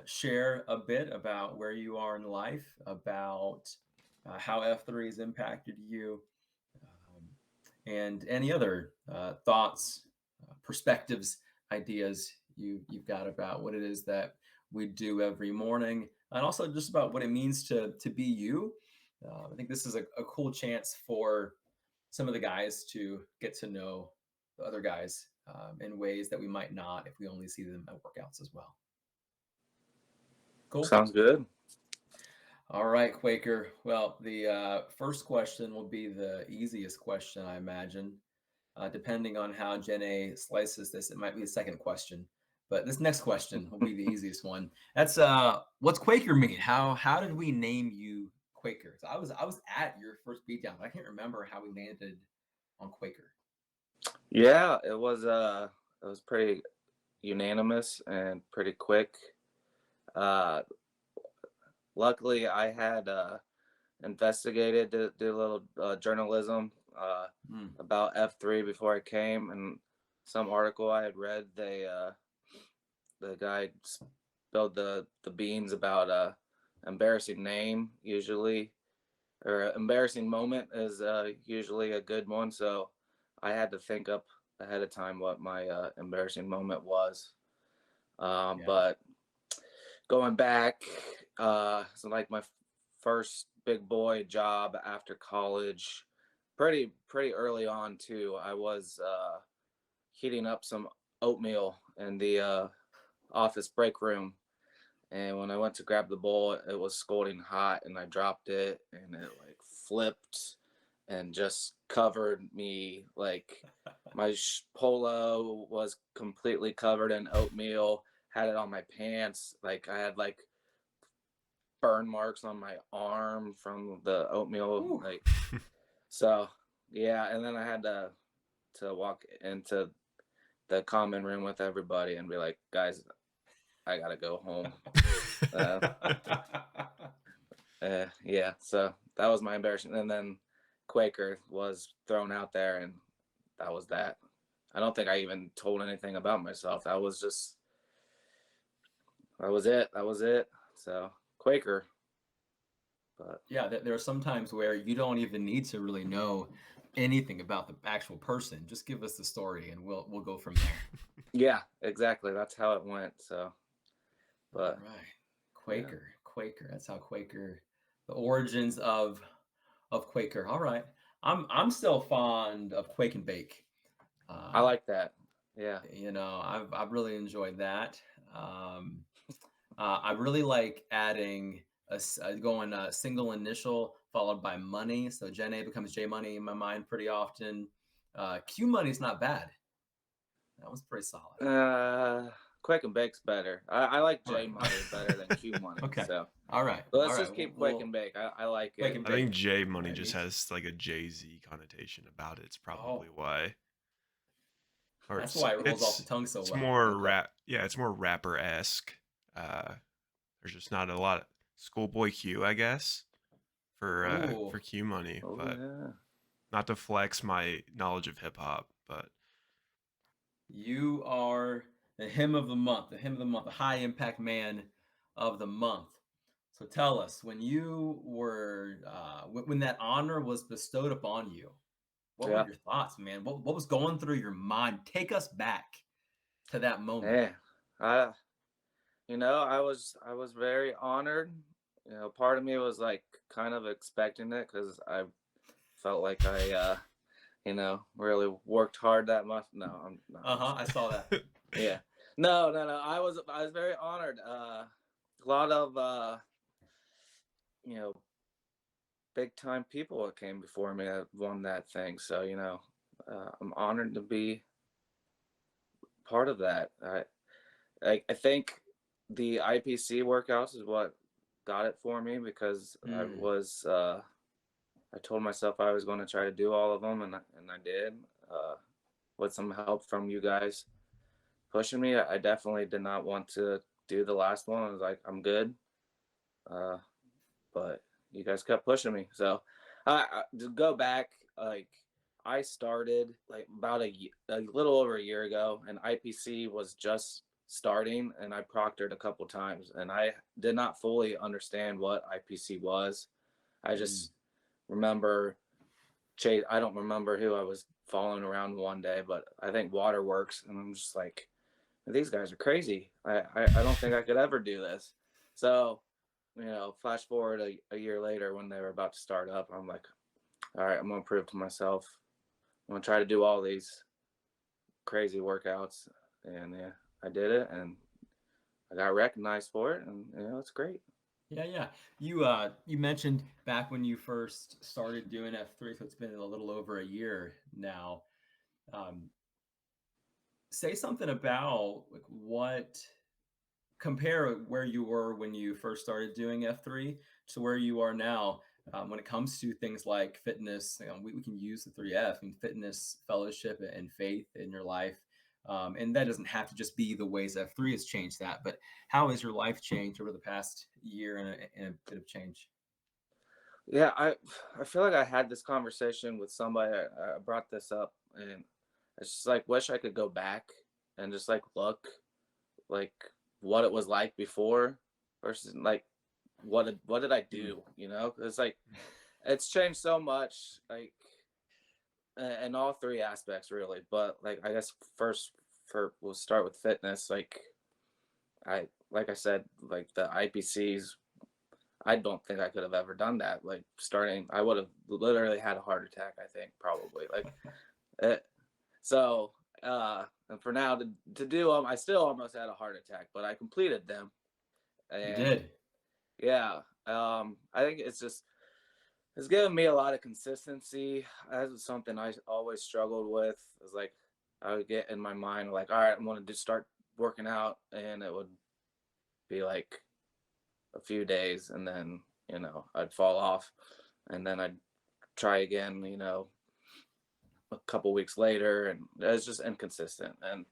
[SPEAKER 3] share a bit about where you are in life, about how F3 has impacted you, and any other thoughts, perspectives, ideas you've got about what it is that we do every morning, and also just about what it means to be you. I think this is a cool chance for some of the guys to get to know the other guys in ways that we might not if we only see them at workouts as well. Cool.
[SPEAKER 4] Sounds good.
[SPEAKER 3] All right, Quaker. Well, the first question will be the easiest question, I imagine. Depending on how Jenna slices this, it might be the second question. But this next question will be the easiest one. That's what's Quaker mean? How did we name you Quaker? So I was at your first beatdown, but I can't remember how we landed on Quaker.
[SPEAKER 4] Yeah, it was pretty unanimous and pretty quick. Luckily, I had investigated, did a little journalism about F3 before I came, and some article I had read, the guy spilled the beans about embarrassing name usually, or embarrassing moment is usually a good one. So I had to think up ahead of time what my embarrassing moment was. But going back, so like my first big boy job after college, pretty early on too. I was heating up some oatmeal in the office break room, and when I went to grab the bowl, it was scalding hot, and I dropped it, and it like flipped and just covered me. Like my polo was completely covered in oatmeal, had it on my pants, like I had like burn marks on my arm from the oatmeal. Like so yeah, and then I had to walk into the common room with everybody and be like, guys, I gotta go home. Yeah, so that was my embarrassment. And then Quaker was thrown out there, and that was that. I don't think I even told anything about myself. That was it. So Quaker. But
[SPEAKER 3] yeah, there are some times where you don't even need to really know anything about the actual person. Just give us the story, and we'll go from there.
[SPEAKER 4] yeah, exactly. That's how it went. So, but
[SPEAKER 3] all right, Quaker. That's how Quaker. The origins of Quaker. All right, I'm still fond of Quake and Bake.
[SPEAKER 4] I like that. Yeah,
[SPEAKER 3] you know, I've really enjoyed that. I really like adding going single initial followed by money. So Jenna becomes J Money in my mind pretty often. Q Money is not bad. That was pretty solid.
[SPEAKER 4] Quake and Bake's better. I like J Money better than Q Money.
[SPEAKER 3] Okay.
[SPEAKER 4] So
[SPEAKER 3] all right.
[SPEAKER 4] But let's just keep Quake and Bake. I like it.
[SPEAKER 2] I think J Money just has like a Jay-Z connotation about it. It's probably why.
[SPEAKER 3] Or that's why it rolls off the tongue so well.
[SPEAKER 2] It's more rap. Yeah, it's more rapper-esque. There's just not a lot of Schoolboy Q, I guess, for Q Money, but not to flex my knowledge of hip hop, but
[SPEAKER 3] you are the hymn of the month, the high impact man of the month. So tell us, when you were when that honor was bestowed upon you, what were your thoughts, man? What was going through your mind? Take us back to that moment.
[SPEAKER 4] Yeah, I was very honored. Part of me was like kind of expecting it because I felt like I, really worked hard that much. No, I'm not.
[SPEAKER 3] I saw that.
[SPEAKER 4] Yeah. No. I was very honored. A lot of, big time people that came before me that won that thing. So, I'm honored to be part of that. I think the IPC workouts is what got it for me because
[SPEAKER 3] Mm.
[SPEAKER 4] I told myself I was going to try to do all of them, and I did. Uh, with some help from you guys pushing me, I definitely did not want to do the last one. I was like, I'm good. Uh, but you guys kept pushing me. So to go back, like I started like about a little over a year ago, and IPC was just starting, and I proctored a couple times, and I did not fully understand what IPC was. I
[SPEAKER 3] Mm.
[SPEAKER 4] just remember Chase. I don't remember who I was following around one day, but I think Waterworks, and I'm just like, these guys are crazy. I don't think I could ever do this. So, flash forward a year later when they were about to start up, I'm like, all right, I'm going to prove to myself. I'm going to try to do all these crazy workouts. And yeah, I did it and I got recognized for it. And, it's great.
[SPEAKER 3] Yeah, yeah. You mentioned back when you first started doing F3, so it's been a little over a year now. Um, Say something about like what compare where you were when you first started doing F3 to where you are now when it comes to things like fitness. We can use the 3F and fitness, fellowship, and faith in your life. And that doesn't have to just be the ways F3 has changed that, but how has your life changed over the past year and a bit of change?
[SPEAKER 4] Yeah, I feel like I had this conversation with somebody. I brought this up, and it's just like wish I could go back and just like look like what it was like before versus like what did I
[SPEAKER 3] Mm.
[SPEAKER 4] do? It's like it's changed so much, like in all three aspects really. But like I guess first for we'll start with fitness. Like I said, like the IPCs, I don't think I could have ever done that. Like starting, I would have literally had a heart attack. I think probably like it, so. And for now to do them, I still almost had a heart attack, but I completed them.
[SPEAKER 3] You
[SPEAKER 4] And
[SPEAKER 3] did.
[SPEAKER 4] yeah, I think it's given me a lot of consistency. That was something I always struggled with. Is like I would get in my mind like, all right, I'm going to just start working out, and it would be like a few days, and then I'd fall off, and then I'd try again. A couple weeks later, and it's just inconsistent. And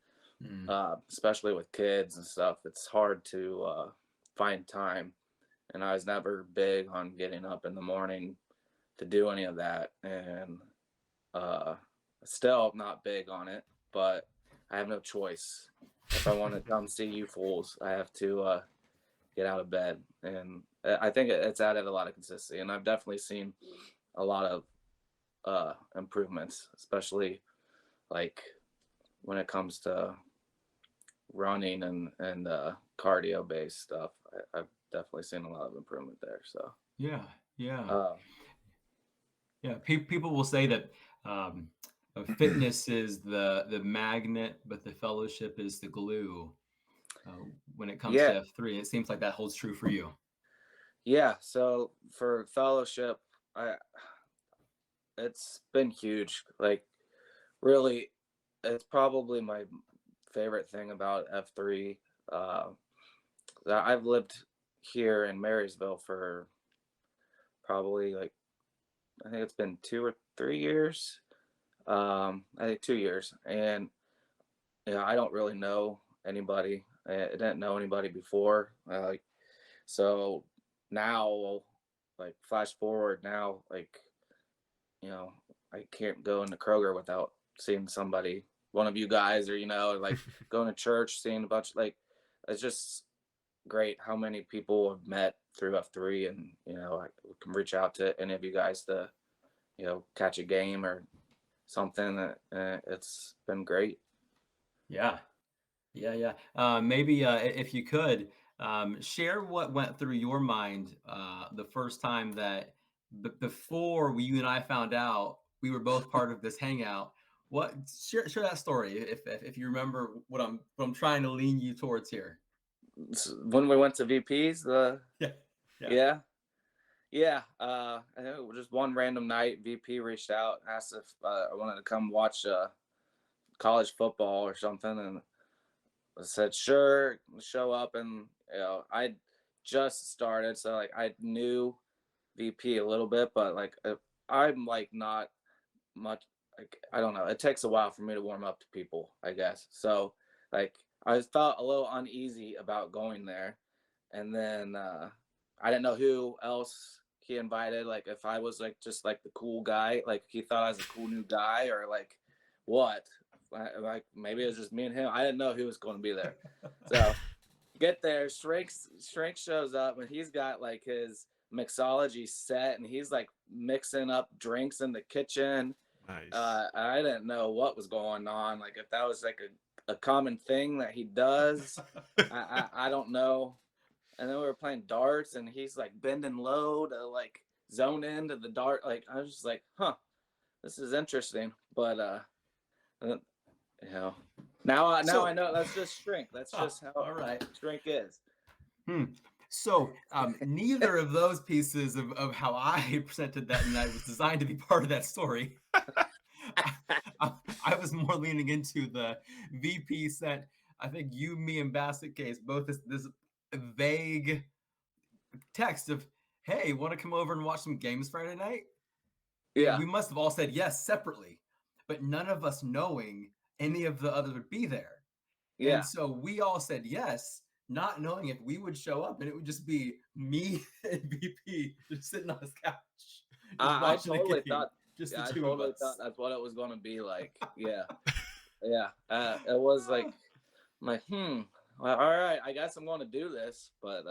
[SPEAKER 3] Mm.
[SPEAKER 4] especially with kids and stuff, it's hard to find time. And I was never big on getting up in the morning to do any of that, and uh, still not big on it. But I have no choice. If I want to come see you fools, I have to get out of bed, and I think it's added a lot of consistency. And I've definitely seen a lot of improvements, especially like when it comes to running and cardio based stuff. I've definitely seen a lot of improvement there. So
[SPEAKER 3] Yeah, yeah.
[SPEAKER 4] uh,
[SPEAKER 3] Yeah, people will say that um, fitness is the magnet, but the fellowship is the glue. When it comes
[SPEAKER 4] yeah,
[SPEAKER 3] to F3, it seems like that holds true for you.
[SPEAKER 4] yeah. So for fellowship, I it's been huge. Like really, it's probably my favorite thing about F3. Uh, that I've lived here in Marysville for probably like I think it's been 2 or 3 years. I think 2 years, and I don't really know anybody. I didn't know anybody before. So now, like flash forward now, like you know, I can't go into Kroger without seeing somebody, one of you guys, or like going to church, seeing a bunch. Like it's just great how many people have met through F3, and I can reach out to any of you guys to catch a game or something. It's been great.
[SPEAKER 3] Yeah, yeah, yeah. Maybe if you could share what went through your mind the first time that before you and I found out we were both part of this hangout. What share that story if you remember what I'm trying to lean you towards here.
[SPEAKER 4] When we went to VPs,
[SPEAKER 3] Yeah, yeah.
[SPEAKER 4] yeah, Yeah, I think it was just one random night, VP reached out, asked if I wanted to come watch college football or something, and I said sure, show up, and I just started, so like I knew VP a little bit, but like I'm like not much, like I don't know. It takes a while for me to warm up to people, I guess. So like I felt a little uneasy about going there, and then I didn't know who else he invited. Like if I was like just like the cool guy, like he thought I was a cool new guy, or like what? Like maybe it was just me and him. I didn't know who was going to be there. So get there, Shrink shows up, and he's got like his mixology set, and he's like mixing up drinks in the kitchen.
[SPEAKER 2] Nice.
[SPEAKER 4] I didn't know what was going on, like if that was like a common thing that he does. I don't know. And then we were playing darts, and he's like bending low to like zone into the dart. Like I was just like, huh, this is interesting. But you know, now I know that's just Shrink. That's just how
[SPEAKER 3] all right.
[SPEAKER 4] Shrink is.
[SPEAKER 3] So neither of those pieces of how I presented that night was designed to be part of that story. I was more leaning into the VP sent, I think you, me, and Basket Case both this vague text of, hey, want to come over and watch some games Friday night?
[SPEAKER 4] Yeah.
[SPEAKER 3] And we must have all said yes separately, but none of us knowing any of the others would be there.
[SPEAKER 4] Yeah.
[SPEAKER 3] And so we all said yes, not knowing if we would show up, and it would just be me and VP just sitting on his couch.
[SPEAKER 4] I totally thought,
[SPEAKER 3] just
[SPEAKER 4] yeah,
[SPEAKER 3] the
[SPEAKER 4] I
[SPEAKER 3] two
[SPEAKER 4] totally
[SPEAKER 3] of us.
[SPEAKER 4] thought that's what it was going to be like. Yeah. Yeah. It was like, I'm like, well, all right, I guess I'm going to do this. But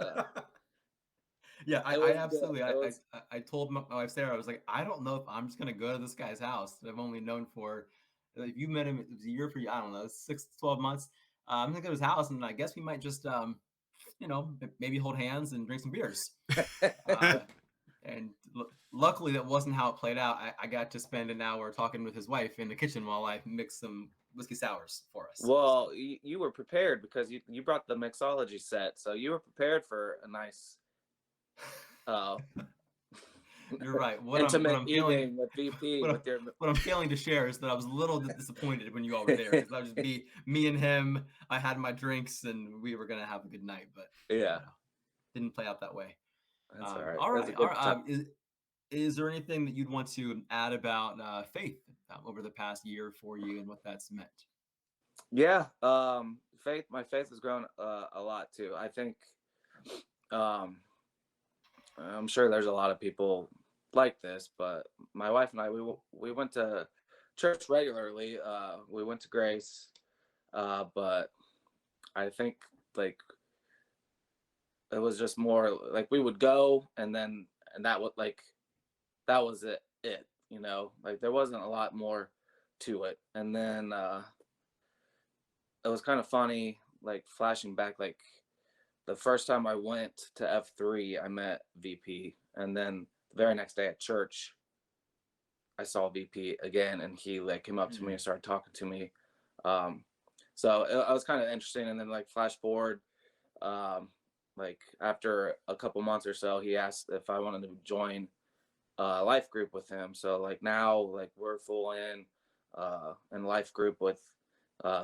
[SPEAKER 3] yeah, I
[SPEAKER 4] was
[SPEAKER 3] absolutely.
[SPEAKER 4] good.
[SPEAKER 3] I told my wife Sarah, I was like, I don't know if I'm just gonna go to this guy's house that I've only known for. If you met him, it was a year for you. I don't know, 6 to 12 months. I'm gonna go to his house, and I guess we might just, maybe hold hands and drink some beers. And luckily, that wasn't how it played out. I got to spend an hour talking with his wife in the kitchen while I mixed some whiskey sours for us.
[SPEAKER 4] Well, you were prepared because you brought the mixology set, so you were prepared for a nice
[SPEAKER 3] You're right.
[SPEAKER 4] intimate evening with VP.
[SPEAKER 3] What I'm failing to share is that I was a little disappointed when you all were there, because I would just be me and him. I had my drinks, and we were gonna have a good night, but
[SPEAKER 4] yeah,
[SPEAKER 3] didn't play out that way.
[SPEAKER 4] that's all right.
[SPEAKER 3] All
[SPEAKER 4] That's a
[SPEAKER 3] right.
[SPEAKER 4] good time.
[SPEAKER 3] Is there anything that you'd want to add about faith over the past year for you and what that's meant?
[SPEAKER 4] Yeah, my faith has grown a lot too. I think I'm sure there's a lot of people like this, but my wife and I, we went to church regularly. We went to Grace, but I think like it was just more like we would go, and that was it, like there wasn't a lot more to it. And then it was kind of funny, like flashing back, like the first time I went to F3, I met VP, and then the very next day at church, I saw VP again, and he like came up to me and started talking to me. So it was kind of interesting. And then like flash forward, like after a couple months or so, he asked if I wanted to join a life group with him. So like now, like we're full in life group with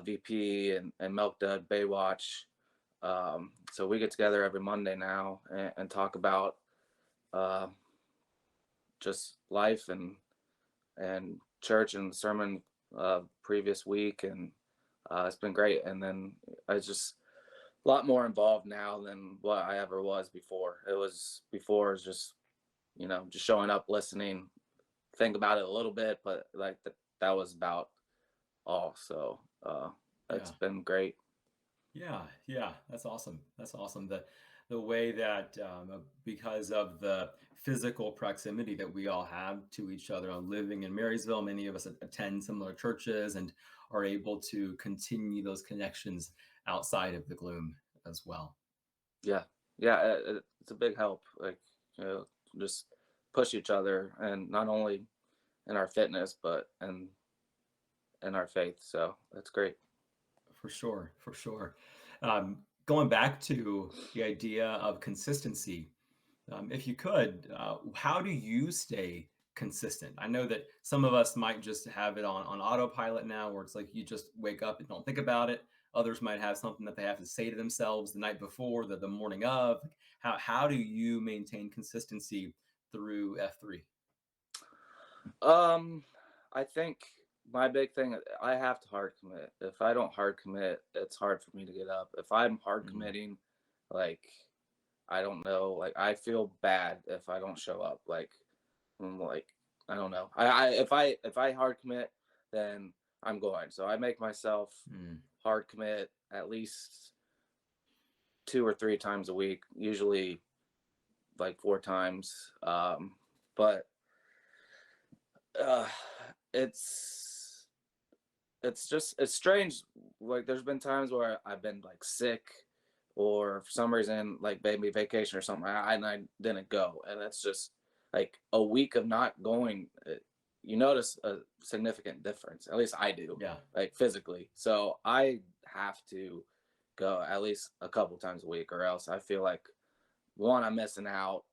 [SPEAKER 4] VP and Milk Dud Baywatch. So we get together every Monday now and talk about just life and church and sermon previous week, and it's been great. And then I just a lot more involved now than what I ever was before. It was just just showing up, listening, think about it a little bit, but like that was about all. So it's been great.
[SPEAKER 3] Yeah, that's awesome. That's awesome. The way that because of the physical proximity that we all have to each other, living in Marysville, many of us attend similar churches and are able to continue those connections outside of the gloom as well.
[SPEAKER 4] Yeah, it's a big help. Like just push each other, and not only in our fitness, but in our faith. So that's great.
[SPEAKER 3] For sure. Going back to the idea of consistency, If you could, how do you stay consistent? I know that some of us might just have it on autopilot now, where it's like you just wake up and don't think about it. Others might have something that they have to say to themselves the night before, the morning of. Like, how do you maintain consistency through F3?
[SPEAKER 4] I think my big thing, I have to hard commit. If I don't hard commit, it's hard for me to get up. If I'm hard
[SPEAKER 3] Mm.
[SPEAKER 4] committing, like I don't know, like I feel bad if I don't show up. Like I'm like I don't know. If I hard commit, then I'm going. So I make myself
[SPEAKER 3] Mm.
[SPEAKER 4] hard commit at least 2 or 3 times a week, usually like 4 times. But uh, it's it's strange. Like there's been times where I've been like sick, or for some reason like maybe vacation or something, and I didn't go, and it's just like a week of not going. You notice a significant difference. At least I do,
[SPEAKER 3] Yeah.
[SPEAKER 4] like physically. So I have to go at least a couple times a week, or else I feel like one, I'm missing out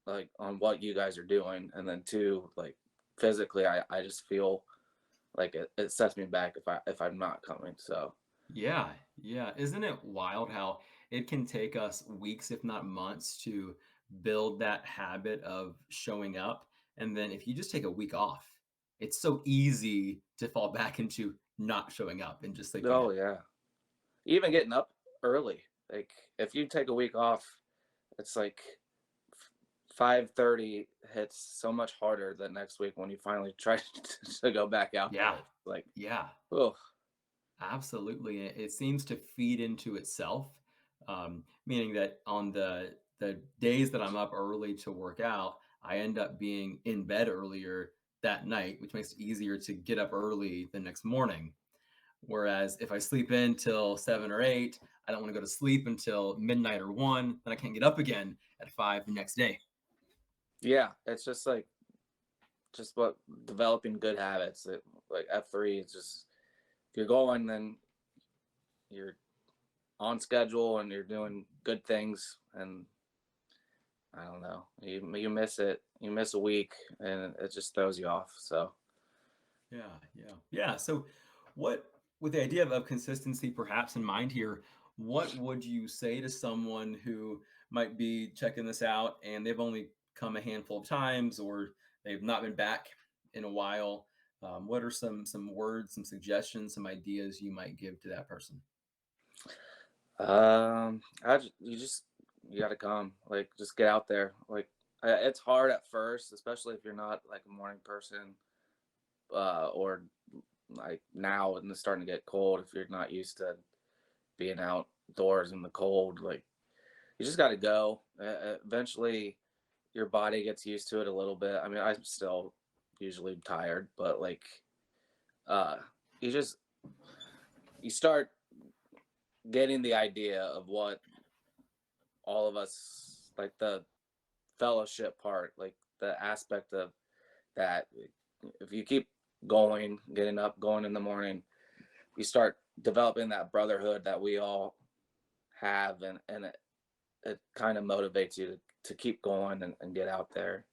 [SPEAKER 4] like on what you guys are doing, and then two, like physically, I just feel like it sets me back if I'm not coming. So
[SPEAKER 3] Yeah, yeah. Isn't it wild how it can take us weeks, if not months, to build that habit of showing up? And then if you just take a week off, it's so easy to fall back into not showing up and just thinking,
[SPEAKER 4] oh yeah, even getting up early. Like if you take a week off, it's like 5:30 hits so much harder the next week when you finally try to go back out
[SPEAKER 3] yeah,
[SPEAKER 4] there. Like,
[SPEAKER 3] yeah,
[SPEAKER 4] oh
[SPEAKER 3] absolutely. And it seems to feed into itself, meaning that on the days that I'm up early to work out, I end up being in bed earlier that night, which makes it easier to get up early the next morning. Whereas if I sleep in till 7 or 8, I don't want to go to sleep until midnight or 1, then I can't get up again at 5 the next day.
[SPEAKER 4] yeah, it's just what developing good habits. Like F3 is just if you're going, then you're on schedule and you're doing good things. And I don't know, you miss it, you miss a week, and it just throws you off. So
[SPEAKER 3] Yeah, yeah, yeah. So, what, with the idea of consistency perhaps in mind here, what would you say to someone who might be checking this out and they've only come a handful of times, or they've not been back in a while? What are some words, some suggestions, some ideas you might give to that person?
[SPEAKER 4] you just you gotta come, like just get out there. Like it's hard at first, especially if you're not like a morning person, or like now and it's starting to get cold. If you're not used to being outdoors in the cold, like you just gotta go. Eventually, your body gets used to it a little bit. I mean, I'm still usually tired, but like, uh, you just you start getting the idea of what all of us like the fellowship part, like the aspect of that. If you keep going, getting up, going in the morning, you start developing that brotherhood that we all have, and it kind of motivates you to keep going and get out there.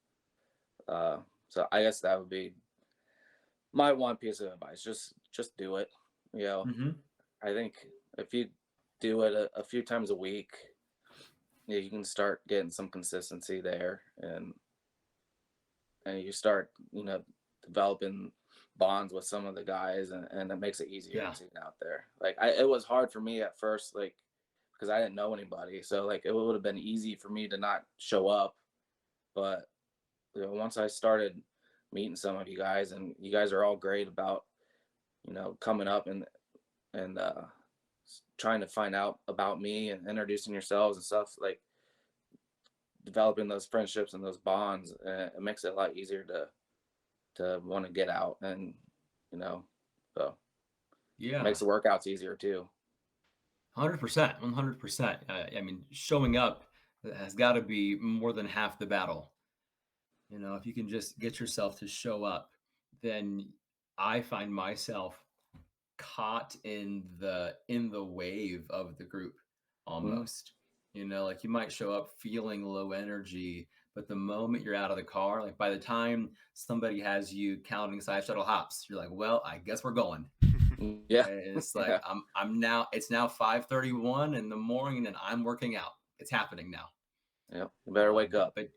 [SPEAKER 4] So I guess that would be my one piece of advice. Just do it. You know,
[SPEAKER 3] Hmm.
[SPEAKER 4] I think if you do it a few times a week, you can start getting some consistency there, and you start developing bonds with some of the guys, and it makes it easier
[SPEAKER 3] Yeah,
[SPEAKER 4] to get out there. Like it was hard for me at first, like because I didn't know anybody, so like it would have been easy for me to not show up. But once I started meeting some of you guys, and you guys are all great about coming up and trying to find out about me and introducing yourselves and stuff, like developing those friendships and those bonds, it makes it a lot easier to want to get out, and so it
[SPEAKER 3] yeah.
[SPEAKER 4] makes the workouts easier too.
[SPEAKER 3] 100%, 100%. I mean, showing up has got to be more than half the battle. If you can just get yourself to show up, then I find myself caught in the wave of the group
[SPEAKER 4] Mm.
[SPEAKER 3] almost. You know, like you might show up feeling low energy, but the moment you're out of the car, like by the time somebody has you counting side shuttle hops, you're like, well, I guess we're going.
[SPEAKER 4] Yeah.
[SPEAKER 3] And it's like
[SPEAKER 4] Yeah.
[SPEAKER 3] I'm now, it's now 5:31 in the morning and I'm working out. It's happening now.
[SPEAKER 4] Yeah. You better wake up.
[SPEAKER 3] But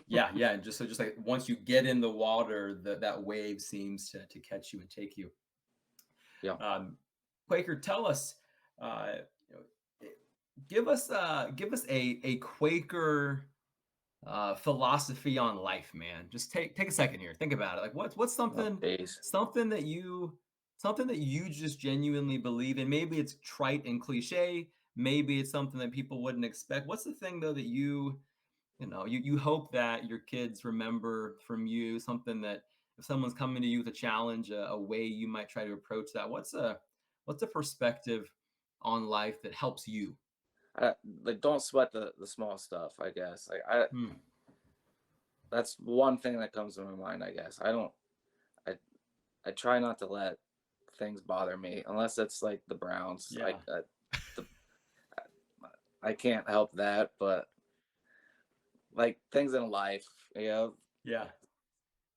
[SPEAKER 3] yeah, and just like once you get in the water, that wave seems to catch you and take you.
[SPEAKER 4] Yeah.
[SPEAKER 3] Quaker, tell us, you know, give us a Quaker philosophy on life, man. Just take a second here, think about it. Like what's
[SPEAKER 4] Oh,
[SPEAKER 3] something
[SPEAKER 4] jeez.
[SPEAKER 3] something that you just genuinely believe in. Maybe it's trite and cliche, maybe it's something that people wouldn't expect. What's the thing though that you hope that your kids remember from you? Something that if someone's coming to you with a challenge, a way you might try to approach that. What's a perspective on life that helps you?
[SPEAKER 4] Like, don't sweat the small stuff, I guess. Like
[SPEAKER 3] Hmm.
[SPEAKER 4] that's one thing that comes to my mind, I guess. I try not to let things bother me unless it's like the Browns.
[SPEAKER 3] Yeah.
[SPEAKER 4] I can't help that, but like things in life,
[SPEAKER 3] Yeah.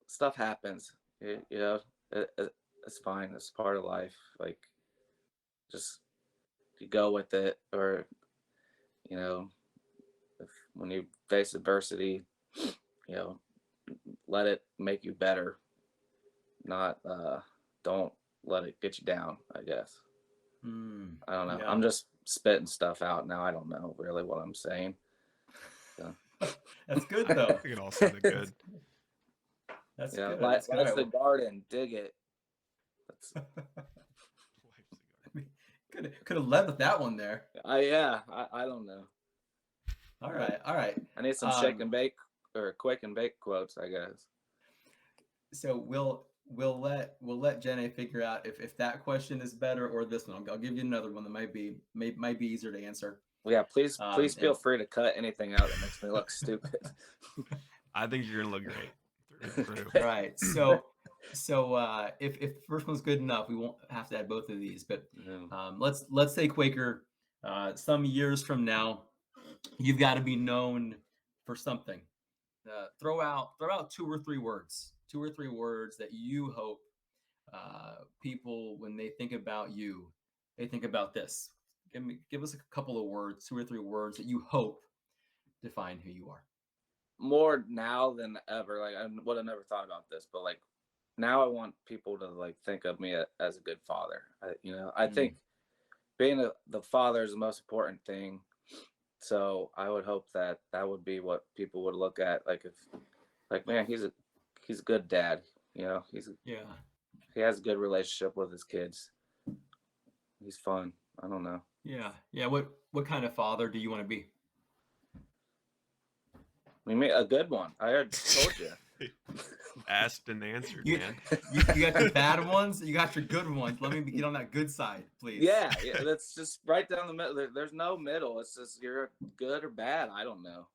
[SPEAKER 4] stuff happens. It's fine. It's part of life. Like, just you go with it, or when you face adversity, let it make you better. Not don't let it get you down, I guess. I don't know.
[SPEAKER 3] Yeah.
[SPEAKER 4] I'm just spitting stuff out now. I don't know really what I'm saying. So,
[SPEAKER 3] That's good though.
[SPEAKER 2] I think it all sounded good.
[SPEAKER 3] That's
[SPEAKER 4] yeah,
[SPEAKER 3] good. That's
[SPEAKER 4] life's
[SPEAKER 3] good.
[SPEAKER 4] the garden. Dig it. That's,
[SPEAKER 3] Could have led with that one there.
[SPEAKER 4] I don't know.
[SPEAKER 3] All right.
[SPEAKER 4] I need some shake and bake or quick and bake quotes, I guess.
[SPEAKER 3] So we'll let Jenny figure out if that question is better or this one. I'll give you another one that might be easier to answer.
[SPEAKER 4] Well, yeah, please feel free to cut anything out that makes me look stupid.
[SPEAKER 2] I think you're gonna look great. Through.
[SPEAKER 3] Right. So if the first one's good enough, we won't have to add both of these. But let's say Quaker, some years from now, you've got to be known for something. Throw out 2 or 3 words. 2 or 3 words that you hope people, when they think about you, they think about this. Give us a couple of words, 2 or 3 words that you hope define who you are.
[SPEAKER 4] More now than ever. Like, I would have never thought about this, but like now I want people to like think of me as a good father. I think being the father is the most important thing. So I would hope that would be what people would look at. Like, man, he's a good dad. He has a good relationship with his kids. He's fun. I don't know.
[SPEAKER 3] Yeah. What kind of father do you want to be?
[SPEAKER 4] We made a good one. I already told you.
[SPEAKER 2] Asked and answered, man.
[SPEAKER 3] You got the bad ones. You got your good ones. Let me get on that good side, please.
[SPEAKER 4] Yeah, that's just right down the middle. There's no middle. It's just you're good or bad. I don't know.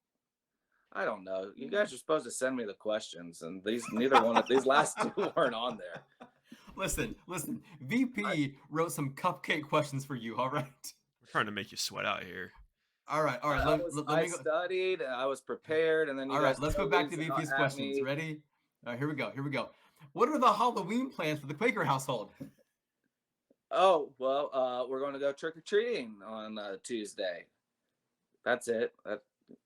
[SPEAKER 4] You guys are supposed to send me the questions, and neither one of these last 2 weren't on there.
[SPEAKER 3] Listen. VP wrote some cupcake questions for you. All right.
[SPEAKER 2] We're trying to make you sweat out here.
[SPEAKER 3] All right.
[SPEAKER 4] I studied. I was prepared, and then
[SPEAKER 3] all right. Let's go back to VP's questions. Ready? All right. Here we go. What are the Halloween plans for the Quaker household?
[SPEAKER 4] Oh well, we're going to go trick or treating on Tuesday. That's it.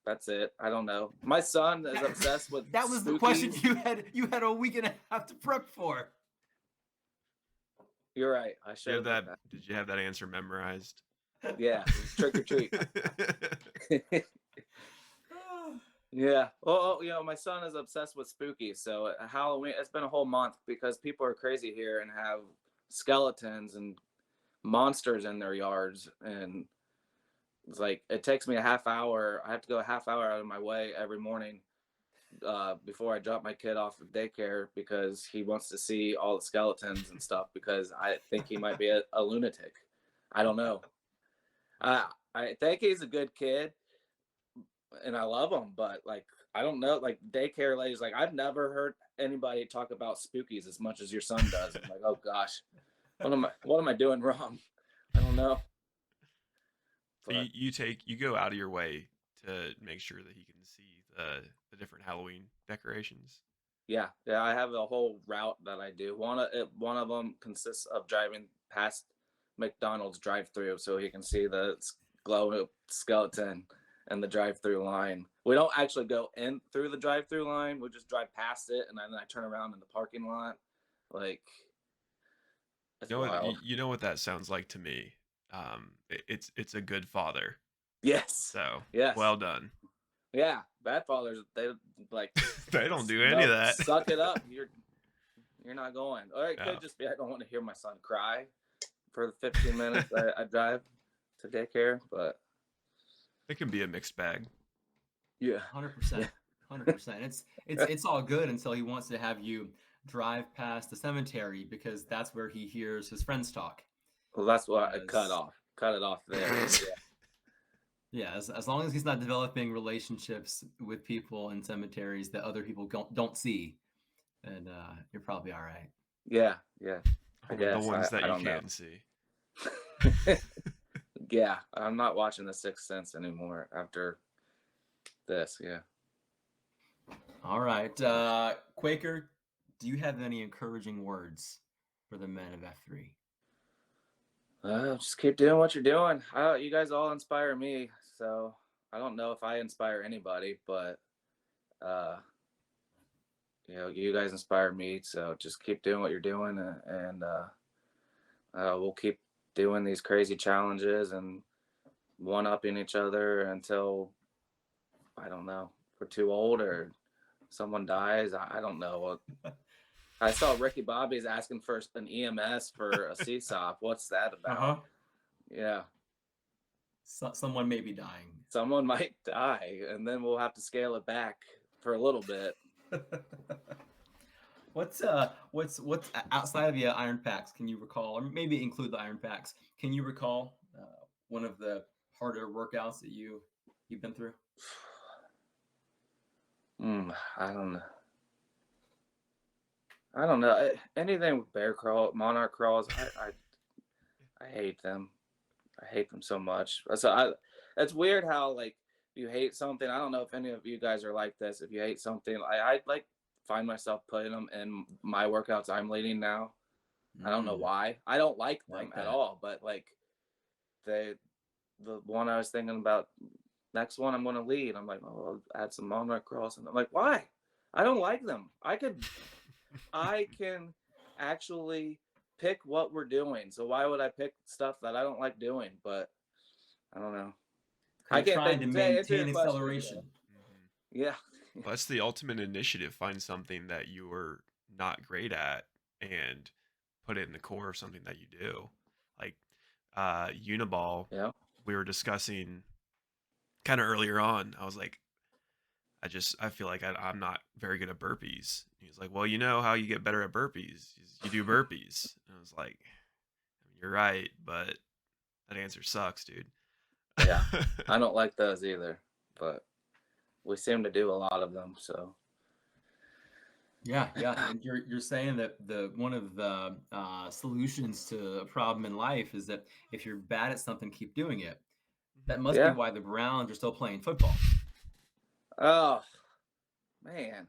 [SPEAKER 4] That's it. I don't know. My son is obsessed with.
[SPEAKER 3] That was the question you had a week and a half to prep for.
[SPEAKER 4] You're right. I should have
[SPEAKER 2] that. Did you have that answer memorized?
[SPEAKER 4] Yeah, trick or treat. Yeah. Well, my son is obsessed with spooky. So Halloween, it's been a whole month because people are crazy here and have skeletons and monsters in their yards. And it's like, it takes me a half hour. I have to go a half hour out of my way every morning before I drop my kid off at daycare because he wants to see all the skeletons and stuff because I think he might be a lunatic. I don't know. I think he's a good kid and I love him, but like, I don't know, like daycare ladies, like I've never heard anybody talk about spookies as much as your son does. I'm like, oh gosh, what am I doing wrong? I don't know.
[SPEAKER 2] So you go out of your way to make sure that he can see the different Halloween decorations.
[SPEAKER 4] Yeah, I have a whole route that I do. One of them consists of driving past McDonald's drive-through so he can see the glow skeleton and the drive-through line. We don't actually go in through the drive-through line. We just drive past it, and then I turn around in the parking lot. Like, it's wild.
[SPEAKER 2] You know what that sounds like to me. It's a good father.
[SPEAKER 4] Yes.
[SPEAKER 2] So
[SPEAKER 4] yes.
[SPEAKER 2] Well done.
[SPEAKER 4] Yeah, bad fathers, they like
[SPEAKER 2] they don't do any of that.
[SPEAKER 4] Suck it up. You're not going. Or it could just be I don't want to hear my son cry for the 15 minutes I drive to daycare, but
[SPEAKER 2] it can be a mixed bag.
[SPEAKER 3] Yeah, 100%. 100%. It's all good until he wants to have you drive past the cemetery because that's where he hears his friends talk.
[SPEAKER 4] Well, that's what I cut it off there.
[SPEAKER 3] Yeah, as long as he's not developing relationships with people in cemeteries that other people don't see, then you're probably all right.
[SPEAKER 4] Yeah.
[SPEAKER 2] The ones that you can't see.
[SPEAKER 4] Yeah, I'm not watching The Sixth Sense anymore after this. Yeah.
[SPEAKER 3] All right, Quaker, do you have any encouraging words for the men of F3?
[SPEAKER 4] Just keep doing what you're doing. You guys all inspire me. So I don't know if I inspire anybody, but you guys inspire me. So just keep doing what you're doing, and we'll keep doing these crazy challenges and one-upping each other until I don't know, we're too old or someone dies. I don't know. I saw Ricky Bobby's asking for an EMS for a CSOP. What's that about? Yeah.
[SPEAKER 3] Someone may be dying.
[SPEAKER 4] Someone might die, and then we'll have to scale it back for a little bit.
[SPEAKER 3] What's outside of the Iron Packs? Can you recall, or maybe include the Iron Packs? Can you recall one of the harder workouts that you've been through?
[SPEAKER 4] I don't know. Anything with bear crawl, monarch crawls, I hate them. I hate them so much. So it's weird how like you hate something. I don't know if any of you guys are like this. If you hate something, I like find myself putting them in my workouts I'm leading now. I don't know why. I don't like them at all. But like the one I was thinking about, next one I'm going to lead. I'm like, oh, I'll add some monarch crawls, and I'm like, why? I don't like them. I can actually pick what we're doing. So why would I pick stuff that I don't like doing? But I don't know.
[SPEAKER 3] I can't trying to maintain acceleration.
[SPEAKER 4] Yeah.
[SPEAKER 2] Well, that's the ultimate initiative. Find something that you are not great at and put it in the core of something that you do. Like Uniball.
[SPEAKER 4] Yeah.
[SPEAKER 2] We were discussing kind of earlier on. I was like, I feel like I'm not very good at burpees. He's like, well, you know how you get better at burpees? You do burpees. And I was like, you're right, but that answer sucks, dude.
[SPEAKER 4] Yeah, I don't like those either, but we seem to do a lot of them. So
[SPEAKER 3] yeah, and you're saying that one of the solutions to a problem in life is that if you're bad at something, keep doing it. That must be why the Browns are still playing football.
[SPEAKER 4] Oh man,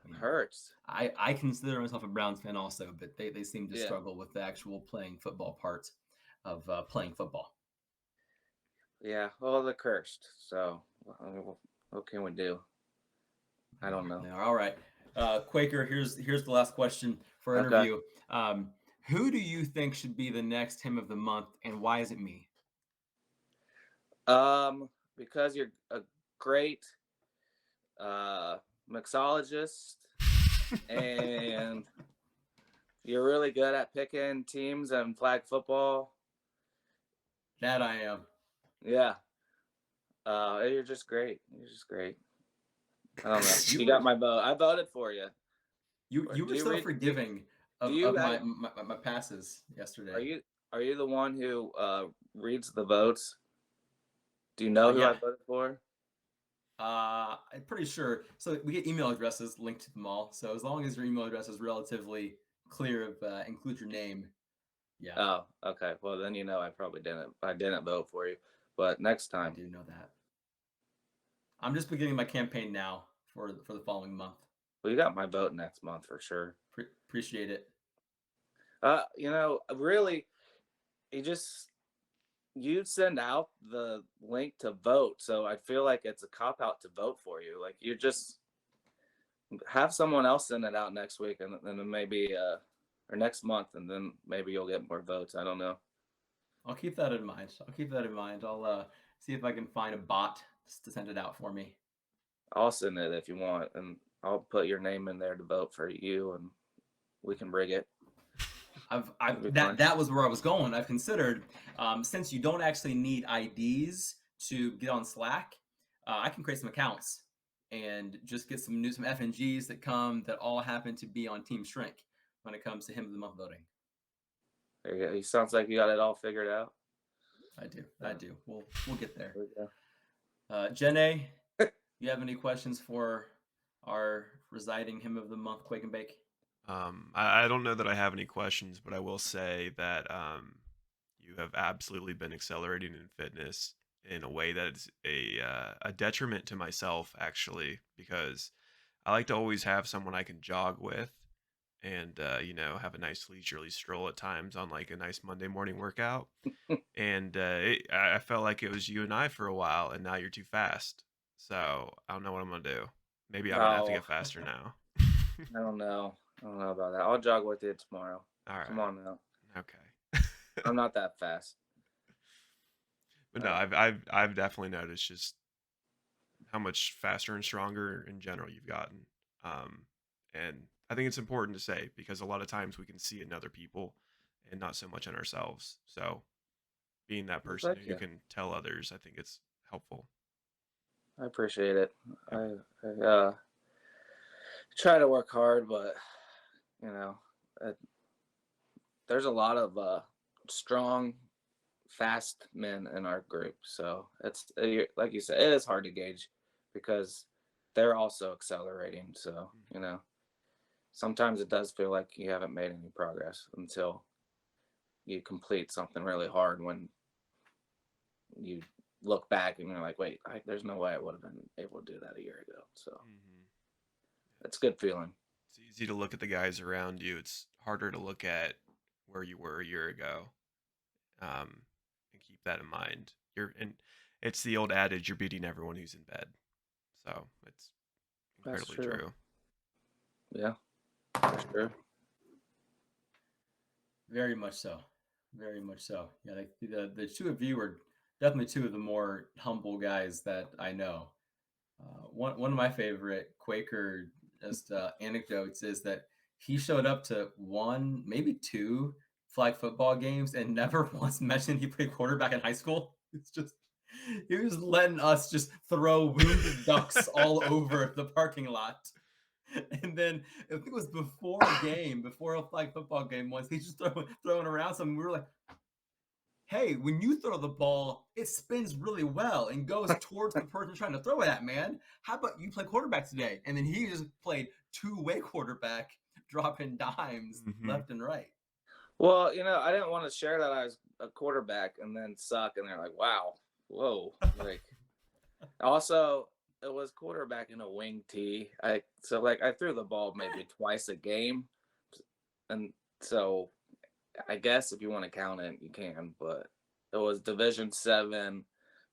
[SPEAKER 4] it hurts.
[SPEAKER 3] I consider myself a Browns fan also, but they seem to struggle with the actual playing football part of playing football.
[SPEAKER 4] Yeah, well, they're cursed. So what can we do? I don't know.
[SPEAKER 3] All right, Quaker. Here's the last question for our interview. Who do you think should be the next hymn of the month, and why is it me?
[SPEAKER 4] Because you're a great mixologist and you're really good at picking teams and flag football.
[SPEAKER 3] That I am.
[SPEAKER 4] Yeah. You're just great. I don't know. You got my vote. I voted for you.
[SPEAKER 3] You were so forgiving of my passes yesterday.
[SPEAKER 4] Are you the one who reads the votes? Do you know who I voted for?
[SPEAKER 3] I'm pretty sure. So we get email addresses linked to them all. So as long as your email address is relatively clear of include your name, Yeah,
[SPEAKER 4] Oh, okay. Well, then I probably didn't. I didn't vote for you, but next
[SPEAKER 3] I
[SPEAKER 4] time.
[SPEAKER 3] do know that. I'm just beginning my campaign now for the following month.
[SPEAKER 4] Well, you got my vote next month for sure.
[SPEAKER 3] Appreciate it.
[SPEAKER 4] Really, you send out the link to vote, so I feel like it's a cop out to vote for you. Like you just have someone else send it out next week, and then maybe or next month, and then maybe you'll get more votes. I don't know.
[SPEAKER 3] I'll keep that in mind. I'll see if I can find a bot to send it out for me.
[SPEAKER 4] I'll send it if you want, and I'll put your name in there to vote for you, and we can rig it.
[SPEAKER 3] That was where I was going. I've considered, since you don't actually need IDs to get on Slack, I can create some accounts and just get some FNGs that all happen to be on Team Shrink when it comes to Hymn of the Month voting.
[SPEAKER 4] There you go. He sounds like you got it all figured out.
[SPEAKER 3] I do. We'll get there.
[SPEAKER 4] There we go.
[SPEAKER 3] Jenna, you have any questions for our residing Hymn of the Month Quake and Bake?
[SPEAKER 2] I don't know that I have any questions, but I will say that you have absolutely been accelerating in fitness in a way that is a detriment to myself, actually, because I like to always have someone I can jog with and have a nice leisurely stroll at times on like a nice Monday morning workout. And I felt like it was you and I for a while, and now you're too fast. So I don't know what I'm gonna do. Maybe I'm gonna have to get faster now.
[SPEAKER 4] I don't know about that. I'll jog with you tomorrow.
[SPEAKER 2] All right.
[SPEAKER 4] Come on now.
[SPEAKER 2] Okay.
[SPEAKER 4] I'm not that fast.
[SPEAKER 2] But no, I've definitely noticed just how much faster and stronger in general you've gotten. And I think it's important to say because a lot of times we can see it in other people and not so much in ourselves. So being that person
[SPEAKER 4] Thank
[SPEAKER 2] who
[SPEAKER 4] you.
[SPEAKER 2] can tell others, I think it's helpful.
[SPEAKER 4] I appreciate it. I try to work hard, but there's a lot of strong, fast men in our group. So it's like you said, it is hard to gauge because they're also accelerating. So sometimes it does feel like you haven't made any progress until you complete something really hard. When you look back and you're like, wait, there's no way I would have been able to do that a year ago. So it's a good feeling.
[SPEAKER 2] It's easy to look at the guys around you. It's harder to look at where you were a year ago, and keep that in mind. And it's the old adage: you're beating everyone who's in bed. So it's incredibly true.
[SPEAKER 4] Yeah, for sure.
[SPEAKER 3] Very much so. Very much so. Yeah, the two of you are definitely two of the more humble guys that I know. One of my favorite Quaker anecdotes is that he showed up to one, maybe two flag football games and never once mentioned he played quarterback in high school. It's just he was letting us just throw wounded ducks all over the parking lot. And then I think it was before a flag football game once, he's just throwing around something. We were like, hey, when you throw the ball, it spins really well and goes towards the person trying to throw it at, man. How about you play quarterback today? And then he just played two-way quarterback, dropping dimes left and right.
[SPEAKER 4] Well, I didn't want to share that I was a quarterback and then suck. And they're like, wow, whoa. Like, also, it was quarterback in a wing tee. I threw the ball maybe twice a game. And so I guess if you want to count it, you can, but it was Division 7,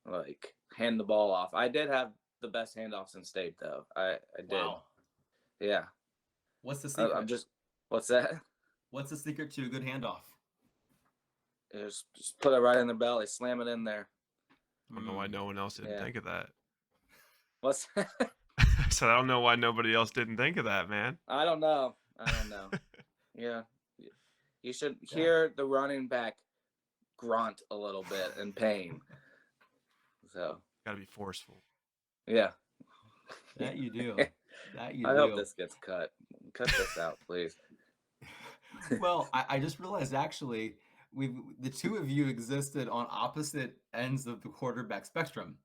[SPEAKER 4] like hand the ball off. I did have the best handoffs in state though. I did.
[SPEAKER 3] Wow.
[SPEAKER 4] Yeah.
[SPEAKER 3] What's the secret?
[SPEAKER 4] What's that?
[SPEAKER 3] What's the secret to a good handoff?
[SPEAKER 4] Just put it right in their belly, slam it in there.
[SPEAKER 2] I don't know why no one else didn't think of that.
[SPEAKER 4] What's that?
[SPEAKER 2] So I don't know why nobody else didn't think of that, man.
[SPEAKER 4] I don't know. Yeah. You should hear the running back grunt a little bit in pain. So
[SPEAKER 2] gotta be forceful.
[SPEAKER 4] Yeah.
[SPEAKER 3] That you do.
[SPEAKER 4] I hope this gets cut. Cut this out, please.
[SPEAKER 3] Well, I just realized actually the two of you existed on opposite ends of the quarterback spectrum.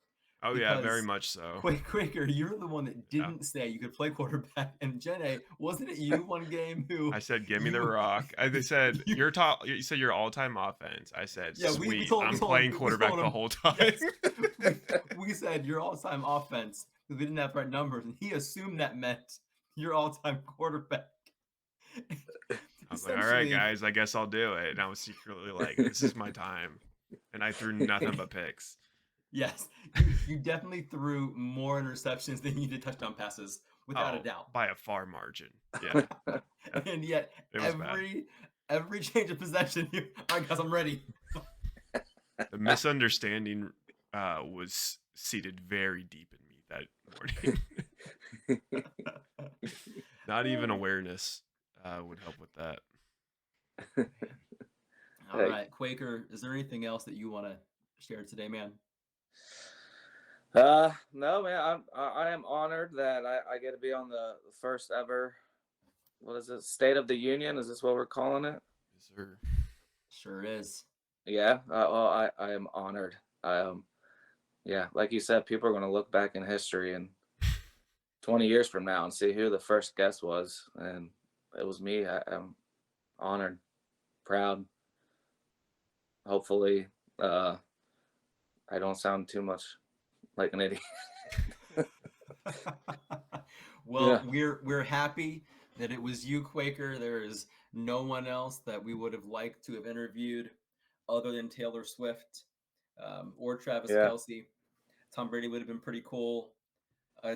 [SPEAKER 2] Oh yeah, very
[SPEAKER 3] because
[SPEAKER 2] much so.
[SPEAKER 3] Quaker, you're the one that didn't say you could play quarterback, and Jenna, wasn't it you one game who
[SPEAKER 2] I said, "Give me the
[SPEAKER 3] you
[SPEAKER 2] rock." I said,
[SPEAKER 3] you,
[SPEAKER 2] "Your top." You said your all-time offense. I said,
[SPEAKER 3] yeah,
[SPEAKER 2] "Sweet,
[SPEAKER 3] we
[SPEAKER 2] I'm
[SPEAKER 3] told
[SPEAKER 2] playing
[SPEAKER 3] him,
[SPEAKER 2] quarterback the whole time."
[SPEAKER 3] yes, we said your all-time offense because we didn't have the right numbers, and he assumed that meant your all-time quarterback.
[SPEAKER 2] I was like, "All right,
[SPEAKER 3] Essentially,
[SPEAKER 2] guys, I guess I'll do it." And I was secretly like, "This is my time," and I threw nothing but picks.
[SPEAKER 3] yes, you definitely threw more interceptions than you did touchdown passes, without a doubt.
[SPEAKER 2] By a far margin. Yeah,
[SPEAKER 3] And yet,
[SPEAKER 2] it was bad.
[SPEAKER 3] every change of possession, all right, guys, I'm ready.
[SPEAKER 2] The misunderstanding was seated very deep in me that morning. Not even awareness would help with that.
[SPEAKER 3] All right, Quaker, is there anything else that you want to share today, man?
[SPEAKER 4] No, man. I am honored that I get to be on the first ever. What is it? State of the Union? Is this what we're calling it?
[SPEAKER 2] Yes, sir.
[SPEAKER 3] Sure is.
[SPEAKER 4] Yeah. Well, I am honored. Yeah, like you said, people are going to look back in history and 20 years from now and see who the first guest was, and it was me. I'm honored, proud. Hopefully, I don't sound too much like an idiot.
[SPEAKER 3] Well, we're happy that it was you, Quaker. There is no one else that we would have liked to have interviewed other than Taylor Swift or Travis Kelce. Tom Brady would have been pretty cool.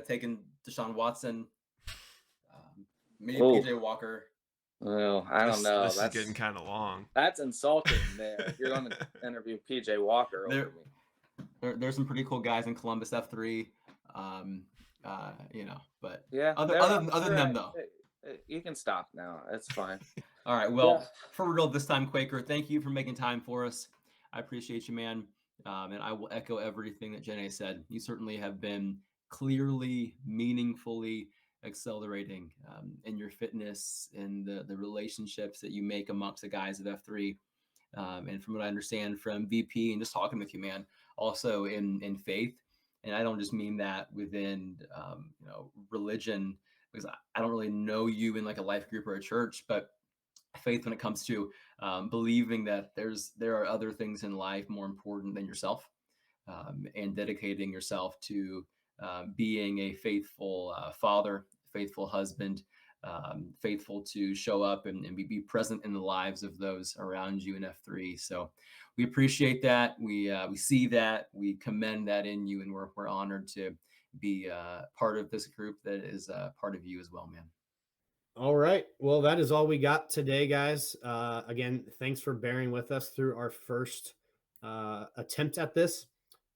[SPEAKER 3] Taking Deshaun Watson, maybe PJ Walker.
[SPEAKER 4] Well, I don't know.
[SPEAKER 2] This is getting kind of long.
[SPEAKER 4] That's insulting there. If you're going to interview PJ Walker over me.
[SPEAKER 3] There's some pretty cool guys in Columbus F3. But
[SPEAKER 4] yeah,
[SPEAKER 3] other than them though.
[SPEAKER 4] You can stop now. It's fine.
[SPEAKER 3] All right. Well, for real this time, Quaker, thank you for making time for us. I appreciate you, man. And I will echo everything that Jenna said. You certainly have been clearly, meaningfully accelerating in your fitness and the relationships that you make amongst the guys of F3. And from what I understand from VP and just talking with you, man, also in faith. And I don't just mean that within, religion, because I don't really know you in like a life group or a church, but faith when it comes to believing that there are other things in life more important than yourself, and dedicating yourself to being a faithful father, faithful husband, faithful to show up and be present in the lives of those around you in F3. So we appreciate that. We see that. We commend that in you, and we're honored to be part of this group that is part of you as well, man.
[SPEAKER 1] All right. Well, that is all we got today, guys. Again, thanks for bearing with us through our first attempt at this.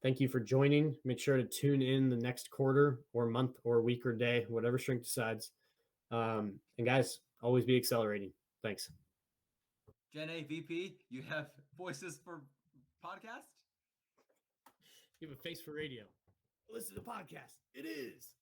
[SPEAKER 1] Thank you for joining. Make sure to tune in the next quarter or month or week or day, whatever Shrink decides. And guys, always be accelerating. Thanks.
[SPEAKER 3] Jen A, VP, you have voices for podcast?
[SPEAKER 1] You have a face for radio. Listen to the podcast. It is.